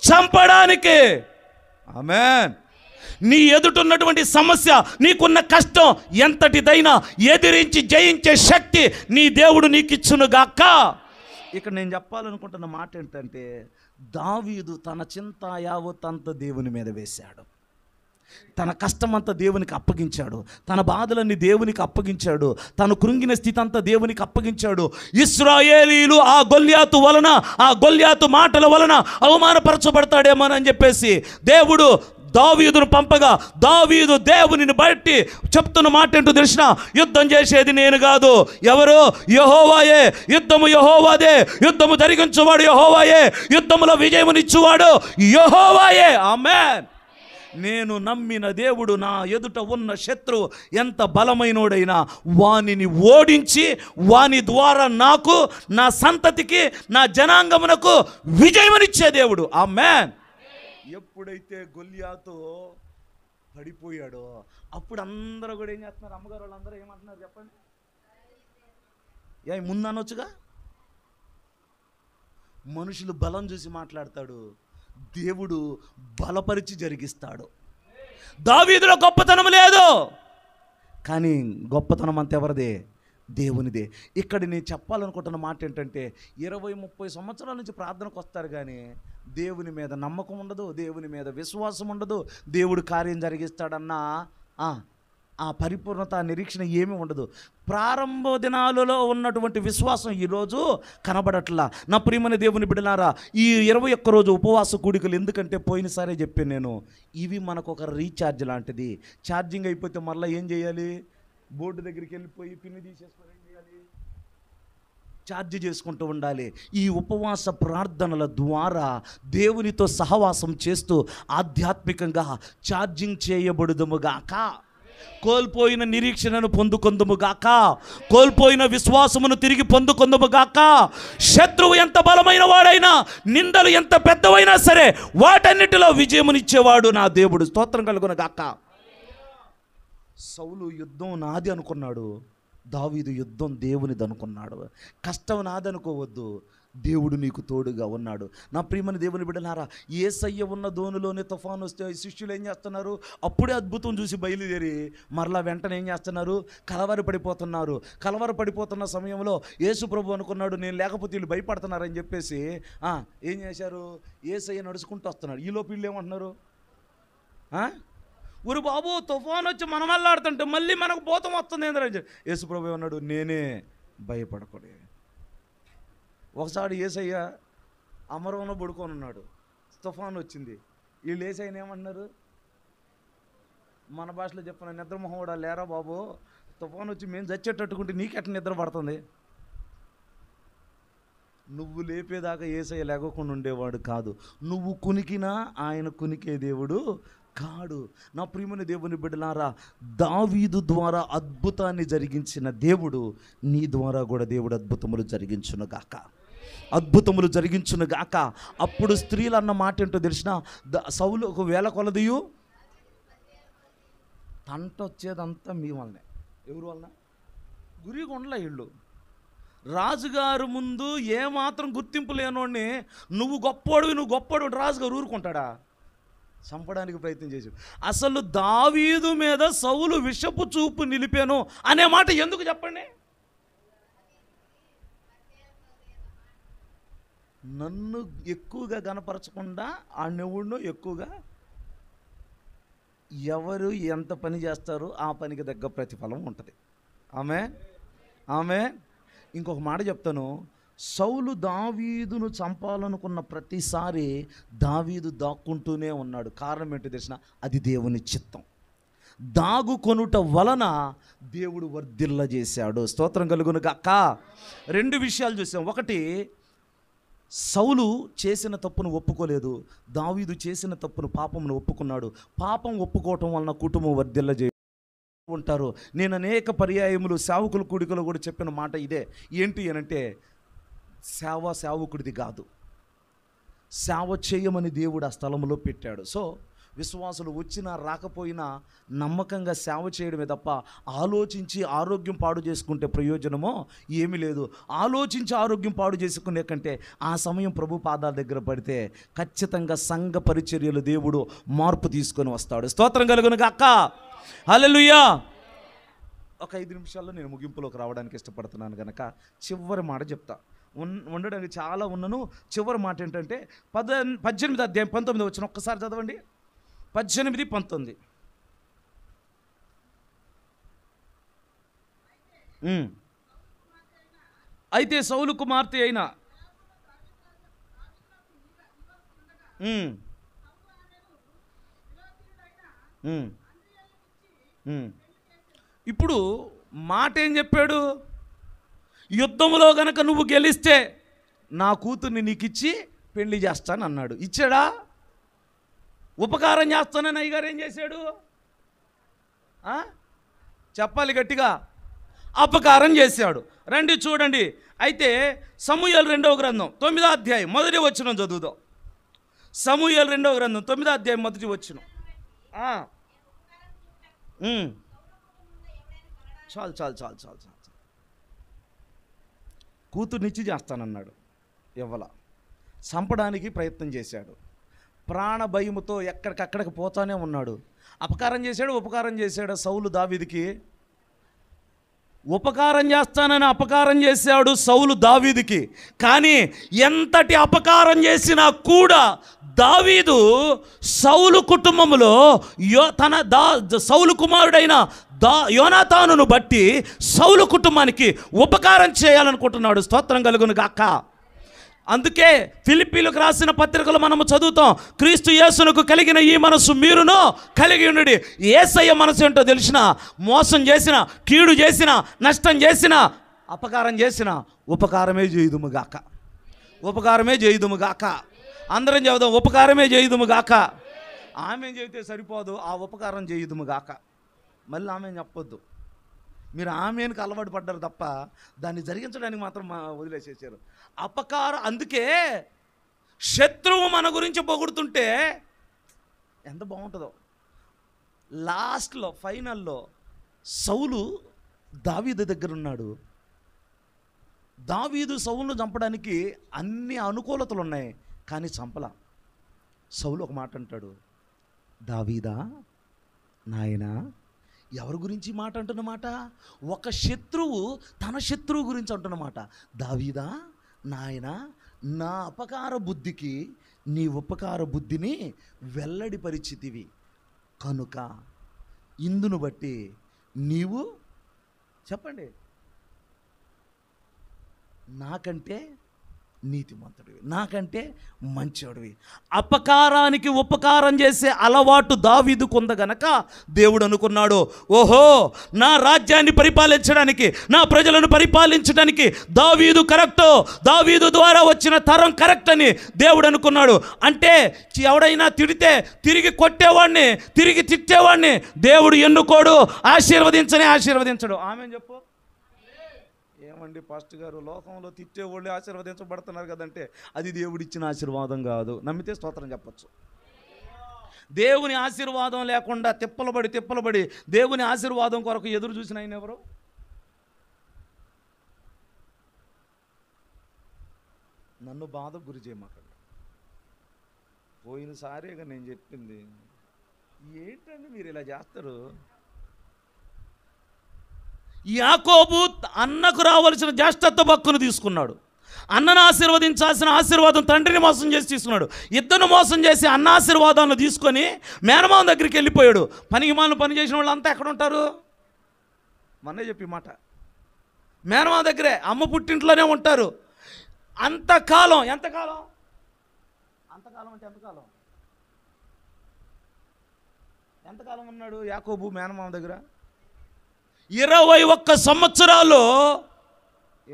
Speaker 1: చంపడానికి. ఆమేన్. నీ ఎదుటున్నటువంటి సమస్య, నీకున్న కష్టం ఎంతటిదైనా ఎదిరించి జయించే శక్తి నీ దేవుడు నీకిచ్చునుగాక. ఇక్కడ నేను చెప్పాలనుకుంటున్న మాట ఏంటంటే, దావీదు తన చింత యావత్తంతా దేవుని మీద వేశాడు, తన కష్టమంతా దేవునికి అప్పగించాడు, తన బాధలన్నీ దేవునికి అప్పగించాడు, తను కృంగిన స్థితి అంతా దేవునికి అప్పగించాడు. ఇశ్రాయేలీయులు ఆ గొల్యాతు మాటల వలన అవమానపరచబడతాడేమోనని చెప్పేసి దేవుడు దావీదును పంపగా, దావీదు దేవునిని బట్టి చెప్తున్న మాట ఏంటో తెలిసిన, యుద్ధం చేసేది నేను కాదు, ఎవరు? యెహోవాయే. యుద్ధము యెహోవాదే, యుద్ధము జరిగించువాడు యెహోవాయే, యుద్ధములో విజయమునిచ్చువాడు యెహోవాయే. ఆమేన్. నేను నమ్మిన దేవుడు, నా ఎదుట ఉన్న శత్రువు ఎంత బలమైనోడైనా వానిని ఓడించి వాని ద్వారా నాకు, నా సంతతికి, నా జనాంగమునకు విజయమునిచ్చే దేవుడు. ఆమేన్. ఎప్పుడైతే గొల్యాతు పడిపోయాడో అప్పుడు అందరూ కూడా ఏం చేస్తున్నారు? అమ్మగారు వాళ్ళందరూ ఏమంటున్నారు చెప్పండి? ముందు అనొచ్చుగా. మనుషులు బలం చూసి మాట్లాడతాడు, దేవుడు బలపరిచి జరిగిస్తాడు. దావీదులో గొప్పతనం లేదు, కానీ గొప్పతనం అంత ఎవరిదే? దేవునిదే. ఇక్కడ నేను చెప్పాలనుకుంటున్న మాట ఏంటంటే, 20-30 సంవత్సరాల నుంచి ప్రార్థనకు వస్తారు కానీ దేవుని మీద నమ్మకం ఉండదు, దేవుని మీద విశ్వాసం ఉండదు, దేవుడు కార్యం జరిగిస్తాడన్న ఆ పరిపూర్ణత, నిరీక్షణ ఏమీ ఉండదు. ప్రారంభ దినాలలో ఉన్నటువంటి విశ్వాసం ఈరోజు కనబడట్లా. నా ప్రియమైన దేవుని బిడ్డలారా, ఈ 21 రోజు ఉపవాస కూడికలు ఎందుకంటే, పోయినసారే చెప్పాను నేను, ఇవి మనకు ఒక రీఛార్జ్ లాంటిది. ఛార్జింగ్ అయిపోతే మళ్ళీ ఏం చేయాలి? బోర్డు దగ్గరికి వెళ్ళిపోయి పిన్ని తీసేసుకొని ఏం చేయాలి? ఛార్జ్ చేసుకుంటూ ఉండాలి. ఈ ఉపవాస ప్రార్థనల ద్వారా దేవునితో సహవాసం చేస్తూ ఆధ్యాత్మికంగా ఛార్జింగ్ చేయబడుదుముగాక, కోల్పోయిన నిరీక్షణను పొందుకొందుముగాక, కోల్పోయిన విశ్వాసమును తిరిగి పొందుకొందుముగాక. శత్రువు ఎంత బలమైన వాడైనా, నిందలు ఎంత పెద్దవైనా సరే, వాటన్నిటిలో విజయమునిచ్చేవాడు నా దేవుడు. స్తోత్రం కలుగునుగాక. సౌలు యుద్ధం నాది అనుకున్నాడు, దావీదు యుద్ధం దేవునిది అనుకున్నాడు. కష్టం నాది అనుకోవద్దు, దేవుడు నీకు తోడుగా ఉన్నాడు. నా ప్రియమైన దేవుని బిడ్డలారా, యేసయ్య ఉన్న దోనిలోనే తుఫాను వస్తే శిష్యులు ఏం చేస్తున్నారు? అప్పుడే అద్భుతం చూసి బయలుదేరి మరలా వెంటనే ఏం చేస్తున్నారు? కలవరపడిపోతున్న సమయంలో యేసు ప్రభు అనుకున్నాడు, నేను లేకపోతే వీళ్ళు భయపడుతున్నారని చెప్పేసి ఏం చేశారు? యేసయ్య నడుచుకుంటూ వస్తున్నాడు. ఈలోపు వీళ్ళు ఏమంటున్నారు? ఊరు బాబు, తుఫాను వచ్చి మనం వెళ్ళాడుతుంటే మళ్ళీ మనకు భూతం వస్తుంది ఏంటని. యేసు ప్రభు అన్నాడు, నేనే, భయపడకూడదు. ఒకసారి యేసయ్య అమరంలో పడుకొని ఉన్నాడు, తుఫాను వచ్చింది. వీళ్ళు యేసయ్యని ఏమంటున్నారు? మన భాషలో చెప్పిన, నిద్రమోహముడా లేరా బాబు, తుఫాను వచ్చి మేము చచ్చేటట్టుకుంటే నీకెట్ట నిద్ర పడుతుంది? నువ్వు లేపేదాకా యేసయ్య లేకుండా ఉండేవాడు కాదు. నువ్వు కునికినా ఆయన కునికే దేవుడు కాడు. నా ప్రియమైన దేవుని బిడ్డలారా, దావీదు ద్వారా అద్భుతాన్ని జరిగించిన దేవుడు నీ ద్వారా కూడా దేవుడు అద్భుతములు జరిగించునుగాక, అద్భుతములు జరిగించునుగాక. అప్పుడు స్త్రీలు అన్న మాట ఏంటో తెలిసిన, సౌలు ఒక వేల కొలదియు తంట వచ్చేదంతా మీ వల్లనే. ఎవరి వలన? గురిగొండల ఇళ్ళు. రాజుగారు ముందు ఏమాత్రం గుర్తింపు లేనోడిని నువ్వు గొప్పోడు రాజుగారు ఊరుకుంటాడా? చంపడానికి ప్రయత్నం చేశాడు. అసలు దావీదు మీద సౌలు విషపు చూపు నిలిపాను అనే మాట ఎందుకు చెప్పండి? నన్ను ఎక్కువగా గనపరచకుండా ఆ నెవుడిను ఎక్కువగా ఎవరు ఎంత పని చేస్తారో ఆ పనికి తగ్గ ప్రతిఫలం ఉంటుంది. ఆమె ఇంకొక మాట చెప్తాను. సౌలు దావీదును చంపాలనుకున్న ప్రతిసారి దావీదు దాక్కుంటూనే ఉన్నాడు. కారణం ఏంటో తెలిసిన? అది దేవుని చిత్తం. దాగుకొనుట వలన దేవుడు వర్ధిల్ల చేశాడు. స్తోత్రం కలుగును గాక. 2 విషయాలు చూసాం. ఒకటి, సౌలు చేసిన తప్పును ఒప్పుకోలేదు, దావీదు చేసిన తప్పును పాపమును ఒప్పుకున్నాడు. పాపం ఒప్పుకోవటం వలన కుటుంబం వర్ధిల్ల ఉంటారు. నేను అనేక పర్యాయములు సేవకుల కూడికలో కూడా చెప్పిన మాట ఇదే. ఏంటి అనంటే, సేవకుడిది కాదు, సేవ చేయమని దేవుడు ఆ స్థలంలో పెట్టాడు. సో విశ్వాసులు వచ్చినా రాకపోయినా నమ్మకంగా సేవ చేయడమే తప్ప ఆలోచించి ఆరోగ్యం పాడు చేసుకుంటే ప్రయోజనమో ఏమీ లేదు. ఆలోచించి ఆరోగ్యం పాడు చేసుకునే కంటే ఆ సమయం ప్రభు పాదాల దగ్గర పడితే ఖచ్చితంగా సంఘ పరిచర్యలు దేవుడు మార్పు తీసుకొని వస్తాడు. స్తోత్రం కలుగును గాక. హల్లెలూయా. ఒక 5 నిమిషాల్లో నేను ముగింపులోకి రావడానికి ఇష్టపడుతున్నాను కనుక చివరి మాట చెప్తా. ఉండడానికి చాలా ఉన్నాను. చివరి మాట ఏంటంటే 18 అధ్యాయం 19 వచ్చిన ఒక్కసారి చదవండి. 18, 19. అయితే సౌలు కుమార్తె అయిన ఇప్పుడు మాట ఏం చెప్పాడు? యుద్ధంలో గనక నువ్వు గెలిస్తే నా కూతుర్ని నీకు ఇచ్చి పెళ్లి చేస్తాను అన్నాడు. ఇచ్చాడా? ఉపకారం చేస్తానని అయ్యగారు ఏం చేశాడు? చెప్పాలి గట్టిగా. అపకారం చేశాడు. రండి చూడండి. అయితే సమూయేలు 2వ గ్రంథం 9వ అధ్యాయం 1వ వచనం చదువుదాం. సమూయేలు 2వ గ్రంథం 9వ అధ్యాయం 1వ వచనం. చాలు. కూతుర్నిచ్చి చేస్తానన్నాడు. ఇవ్వల. చంపడానికి ప్రయత్నం చేశాడు. ప్రాణ భయముతో ఎక్కడికక్కడికి పోతానే ఉన్నాడు. అపకారం చేశాడు, ఉపకారం చేశాడు. సౌలు దావీదుకి ఉపకారం చేస్తానని అపకారం చేశాడు సౌలు దావీదుకి. కానీ ఎంతటి అపకారం చేసినా కూడా దావీదు సౌలు కుటుంబంలో సౌలు కుమారుడైన యోనాతానును బట్టి సౌలు కుటుంబానికి ఉపకారం చేయాలనుకుంటున్నాడు. స్తోత్రం కలుగును గాక. అందుకే ఫిలిప్పీలకు రాసిన పత్రికలు మనము చదువుతాం. క్రీస్తు యేసునకు కలిగిన ఈ మనసు మీరును కలిగి ఉండుడి. యేసయ్య మనసు ఏంటో తెలిసిన? మోసం చేసిన, కీడు చేసిన, నష్టం చేసిన, అపకారం చేసిన ఉపకారమే చేయుదుముగాక. ఉపకారమే చేయుదుముగాక. అందరం చెబుదాం, ఉపకారమే చేయుదుముగాక. ఆమె చెబితే సరిపోదు, ఆ ఉపకారం చేయుదుముగాక. మళ్ళీ ఆమె చెప్పొద్దు. మీరు ఆమెకు అలవాటు పడ్డారు తప్ప దాన్ని జరిగించడానికి మాత్రం వదిలేసేసారు. అపకారం. అందుకే శత్రువు మన గురించి పొగుడుతుంటే ఎంత బాగుంటుందో. లాస్ట్లో ఫైనల్లో సౌలు దావీదు దగ్గర ఉన్నాడు. దావీదు సౌలును చంపడానికి అన్ని అనుకూలతలు ఉన్నాయి, కానీ చంపలా. సౌలు ఒక మాట అంటాడు, దావీదా నాయనా. ఎవరి గురించి మాట అంటున్నమాట? ఒక శత్రువు తన శత్రువు గురించి అంటున్నమాట. దావీదా నాయన, నా అపకార బుద్ధికి నీ ఉపకార బుద్ధిని వెల్లడిపరిచితివి కనుక ఇందును బట్టి నీవు చెప్పండి నాకంటే నీతిమంతుడివి, నాకంటే మంచివాడివి. అపకారానికి ఉపకారం చేసే అలవాటు దావీదుకు ఉంది గనక దేవుడు అనుకున్నాడు, ఓహో నా రాజ్యాన్ని పరిపాలించడానికి, నా ప్రజలను పరిపాలించడానికి దావీదు కరెక్ట్, దావీదు ద్వారా వచ్చిన తరం కరెక్ట్ అని దేవుడు అనుకున్నాడు. అంటే ఎవడైనా తిడితే తిరిగి కొట్టేవాడిని, తిరిగి తిట్టేవాడిని దేవుడు ఎన్నుకోడు, ఆశీర్వదించడు. ఆమె చెప్పు. ఏమండి పాస్టర్ గారు, లోకంలో తిట్టేవాళ్ళు ఆశీర్వదించబడుతున్నారు కదంటే అది దేవుడిచ్చిన ఆశీర్వాదం కాదు. నమ్మితే స్తోత్రం చెప్పచ్చు. దేవుని ఆశీర్వాదం లేకుండా తిప్పలబడి దేవుని ఆశీర్వాదం కొరకు ఎదురు చూసిన ఆయన ఎవరు? నన్ను బాధ గురి చేయమాకండి. పోయినసారిగా నేను చెప్పింది ఏంటండి మీరు ఇలా చేస్తారు? యాకోబు అన్నకు రావలసిన జ్యేష్ఠత్వ హక్కును తీసుకున్నాడు.
Speaker 2: అన్నను ఆశీర్వదించాల్సిన ఆశీర్వాదం తండ్రిని మోసం చేసి తీసుకున్నాడు. ఇద్దరు మోసం చేసి అన్న ఆశీర్వాదాన్ని తీసుకొని మేనమామ దగ్గరికి వెళ్ళిపోయాడు. పనికి మాలను పని చేసిన వాళ్ళు అంతా ఎక్కడ ఉంటారు? మొన్నే చెప్పి మాట, మేనమామ దగ్గరే, అమ్మ పుట్టింట్లోనే ఉంటారు అంతకాలం. ఎంతకాలం? అంతకాలం అంటే ఎంతకాలం? ఎంతకాలం ఉన్నాడు యాకోబు మేనమామ దగ్గర? 21 సంవత్సరాలు.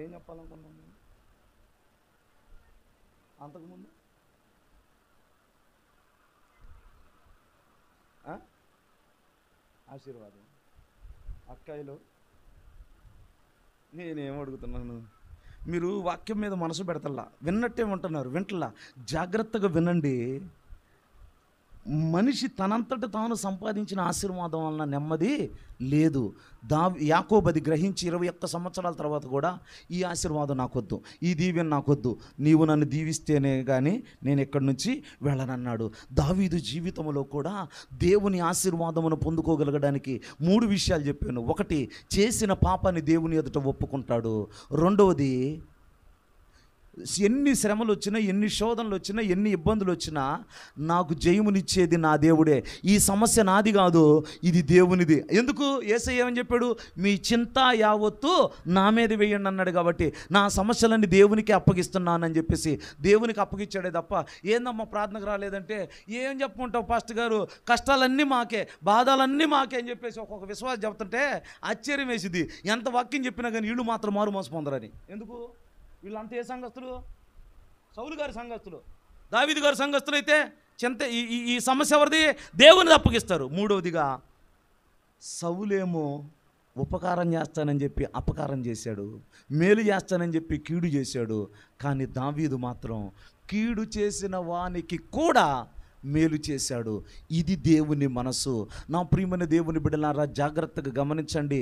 Speaker 2: ఏం చెప్పాలనుకున్నాను అంతకుముందు? ఆశీర్వాదం. అక్కాయిలు, నేనేం అడుగుతున్నాను, మీరు వాక్యం మీద మనసు పెడతల్లా, విన్నట్టేమంటున్నారు, వింటల్లా. జాగ్రత్తగా వినండి. మనిషి తనంతట తాను సంపాదించిన ఆశీర్వాదం వలన నెమ్మది లేదు. యాకోబు అది గ్రహించి 21 సంవత్సరాల తర్వాత కూడా ఈ ఆశీర్వాదం నాకొద్దు, ఈ దీవెన నాకొద్దు, నీవు నన్ను దీవిస్తేనే కానీ నేను ఎక్కడి నుంచి వెళ్ళనన్నాడు. దావీదు జీవితంలో కూడా దేవుని ఆశీర్వాదమును పొందుకోగలగడానికి 3 విషయాలు చెప్పాను. 1, చేసిన పాపాన్ని దేవుని ఎదుట ఒప్పుకుంటాడు. 2వది, ఎన్ని శ్రమలు వచ్చినా, ఎన్ని శోధనలు వచ్చినా, ఎన్ని ఇబ్బందులు వచ్చినా నాకు జయమునిచ్చేది నా దేవుడే. ఈ సమస్య నాది కాదు, ఇది దేవునిది. ఎందుకు? యేసయ్య ఏమని చెప్పాడు? మీ చింత యావత్తు నా మీద వేయండి అన్నాడు. కాబట్టి నా సమస్యలన్నీ దేవునికి అప్పగిస్తున్నానని చెప్పేసి దేవునికి అప్పగించాడే తప్ప, ఏందమ్మా ప్రార్థనకు రాలేదంటే ఏం చెప్పుకుంటావు పాస్టర్ గారు, కష్టాలన్నీ మాకే, బాధలన్నీ మాకే అని చెప్పేసి ఒక్కొక్క విశ్వాసం చెప్తుంటే ఆశ్చర్యం వేసింది. ఎంత వాక్యం చెప్పినా కానీ వీళ్ళు మాత్రం మారు మోసపోందరని. ఎందుకు? వీళ్ళంతా ఏ సంఘస్థులు? సౌలు గారి సంఘస్థులు, దావీదు గారి సంఘస్థులు. అయితే చింత ఈ సమస్య ఎవరిది? దేవుని అప్పగిస్తారు. 3వదిగా, సౌలేమో ఉపకారం చేస్తానని చెప్పి అపకారం చేశాడు, మేలు చేస్తానని చెప్పి కీడు చేశాడు. కానీ దావీదు మాత్రం కీడు చేసిన వానికి కూడా మేలు చేశాడు. ఇది దేవుని మనసు. నా ప్రియమైన దేవుని బిడ్డలారా, జాగ్రత్తగా గమనించండి.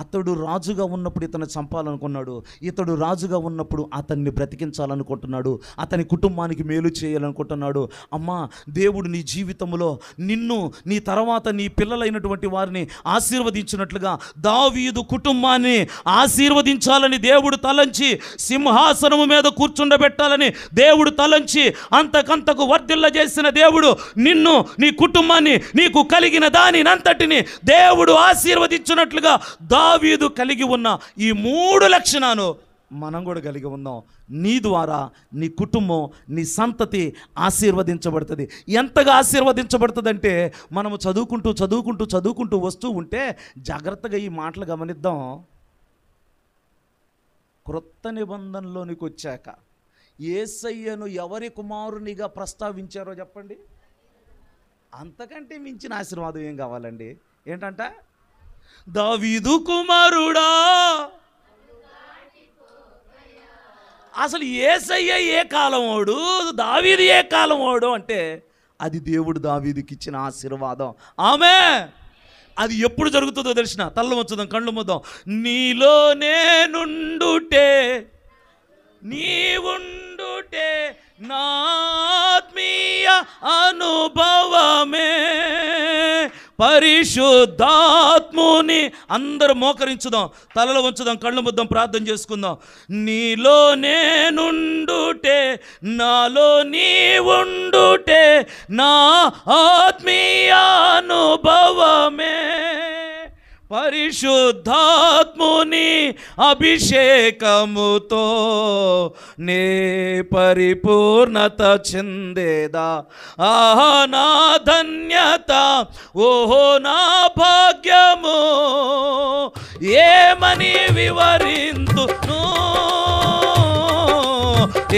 Speaker 2: అతడు రాజుగా ఉన్నప్పుడు ఇతను చంపాలనుకున్నాడు, ఇతడు రాజుగా ఉన్నప్పుడు అతన్ని బ్రతికించాలనుకుంటున్నాడు, అతని కుటుంబానికి మేలు చేయాలనుకుంటున్నాడు. అమ్మా, దేవుడు నీ జీవితంలో నిన్ను, నీ తర్వాత నీ పిల్లలైనటువంటి వారిని ఆశీర్వదించినట్లుగా దావీదు కుటుంబాన్ని ఆశీర్వదించాలని దేవుడు తలంచి, సింహాసనము మీద కూర్చుండబెట్టాలని దేవుడు తలంచి, అంతకంతకు వర్ధిల్ల చేసిన దేవుడు నిన్ను, నీ కుటుంబాన్ని, నీకు కలిగిన దానినంతటిని దేవుడు ఆశీర్వదించినట్లుగా దావీదు కలిగి ఉన్న ఈ 3 లక్షణాలు మనం కూడా కలిగి ఉన్నాం. నీ ద్వారా నీ కుటుంబం, నీ సంతతి ఆశీర్వదించబడుతుంది. ఎంతగా ఆశీర్వదించబడుతుందంటే, మనము చదువుకుంటూ వస్తూ ఉంటే జాగ్రత్తగా ఈ మాటలు గమనిద్దాం. క్రొత్త నిబంధనలోనికి వచ్చాక యేసయ్యను ఎవరి కుమారునిగా ప్రస్తావించారో చెప్పండి. అంతకంటే మించిన ఆశీర్వాదం ఏం కావాలండి? ఏంటంట? దావీదు కుమారుడా. అసలు యేసయ్య ఏ కాలం వాడు, దావీదు ఏ కాలం వాడు అంటే అది దేవుడు దావీదుకి ఇచ్చిన ఆశీర్వాదం. ఆమేన్. అది ఎప్పుడు జరుగుతుందో తెలిసిన? తల్ల వచ్చుదాం, కళ్ళు ముద్దాం. నీలో నేనుండుటే, నీవుండుటే నా ఆత్మీయ అనుభవమే, పరిశుద్ధాత్ముని. అందరూ మోకరించుదాం, తలలో ఉంచుదాం, కళ్ళు ముద్దాం, ప్రార్థన చేసుకుందాం. నీలో నేనుండుటే, నాలో నీవుండుటే నా ఆత్మీయ అనుభవమే, పరిశుద్ధాత్ముని అభిషేకముతో నే పరిపూర్ణత చెందేదా. ఆహా నా ధన్యత, ఓహో నా భాగ్యము, ఏమని వివరింతును,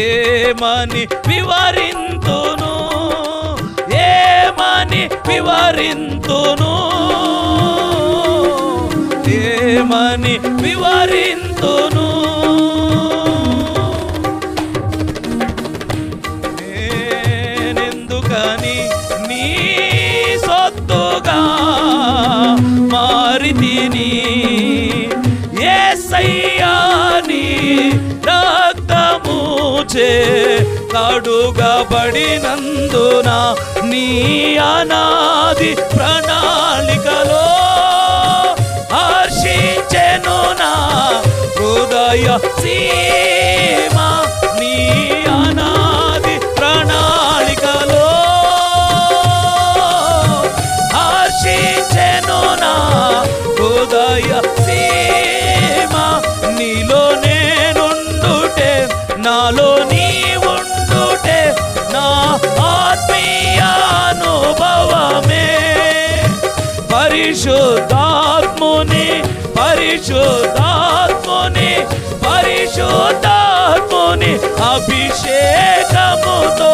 Speaker 2: ఏమని వివరింతును, ఏమని వివరింతును, ఏమని వివరింతును. నేనెందుకని నీ సొత్తుగా మారితిని, యేసయ్యా నీ రక్తము చే కడుగబడినందున నీ అనాది ప్రణాళికలో హర్షించెను నా హృదయ సీమ, పరిశుద్ధాత్ముని పరిశుద్ధాత్ముని పరిశుద్ధాత్ముని అభిషేకముతో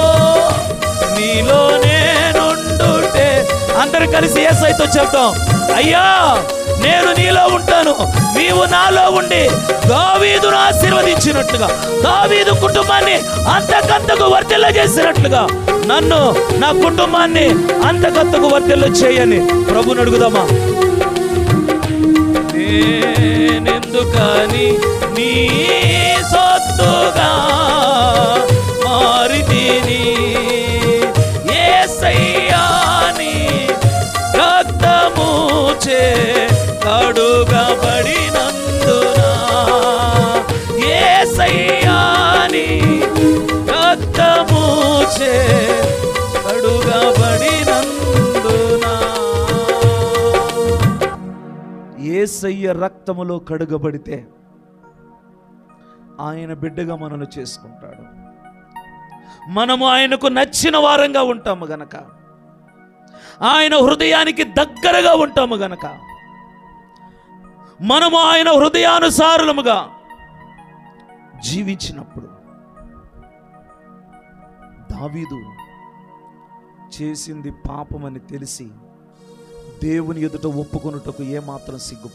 Speaker 2: నీలో నేనుండుటే. అందరు కలిసి యేసయ్యతో చెప్తాం, అయ్యా నేను నీలో ఉంటాను, నీవు నాలో ఉండి దావీదును ఆశీర్వదించినట్లుగా, దావీదు కుటుంబాన్ని అంతకంతకు వర్ధిల్ల చేసినట్లుగా నన్ను, నా కుటుంబాన్ని అంతకంతకు వర్ధిల్ల చేయని ప్రభుని అడుగుదామా. నేనెందుకని నీ సొత్తుగా మారితిని, యేసయ్యా నీ రక్తముచే కడుగబడినందున, యేసయ్యా నీ రక్తముచే కడుగబడినందున. యేసయ్య రక్తములో కడుగబడితే ఆయన బిడ్డగా మనల్ని చేసుకుంటాడు. మనము ఆయనకు నచ్చిన వారంగా ఉంటాము గనక, ఆయన హృదయానికి దగ్గరగా ఉంటాము గనక, మనము ఆయన హృదయానుసారులముగా జీవించినప్పుడు దావీదు చేసింది పాపమని తెలిసి దేవుని ఎదుట ఒప్పుకొనుటకు ఏమాత్రం సిగ్గు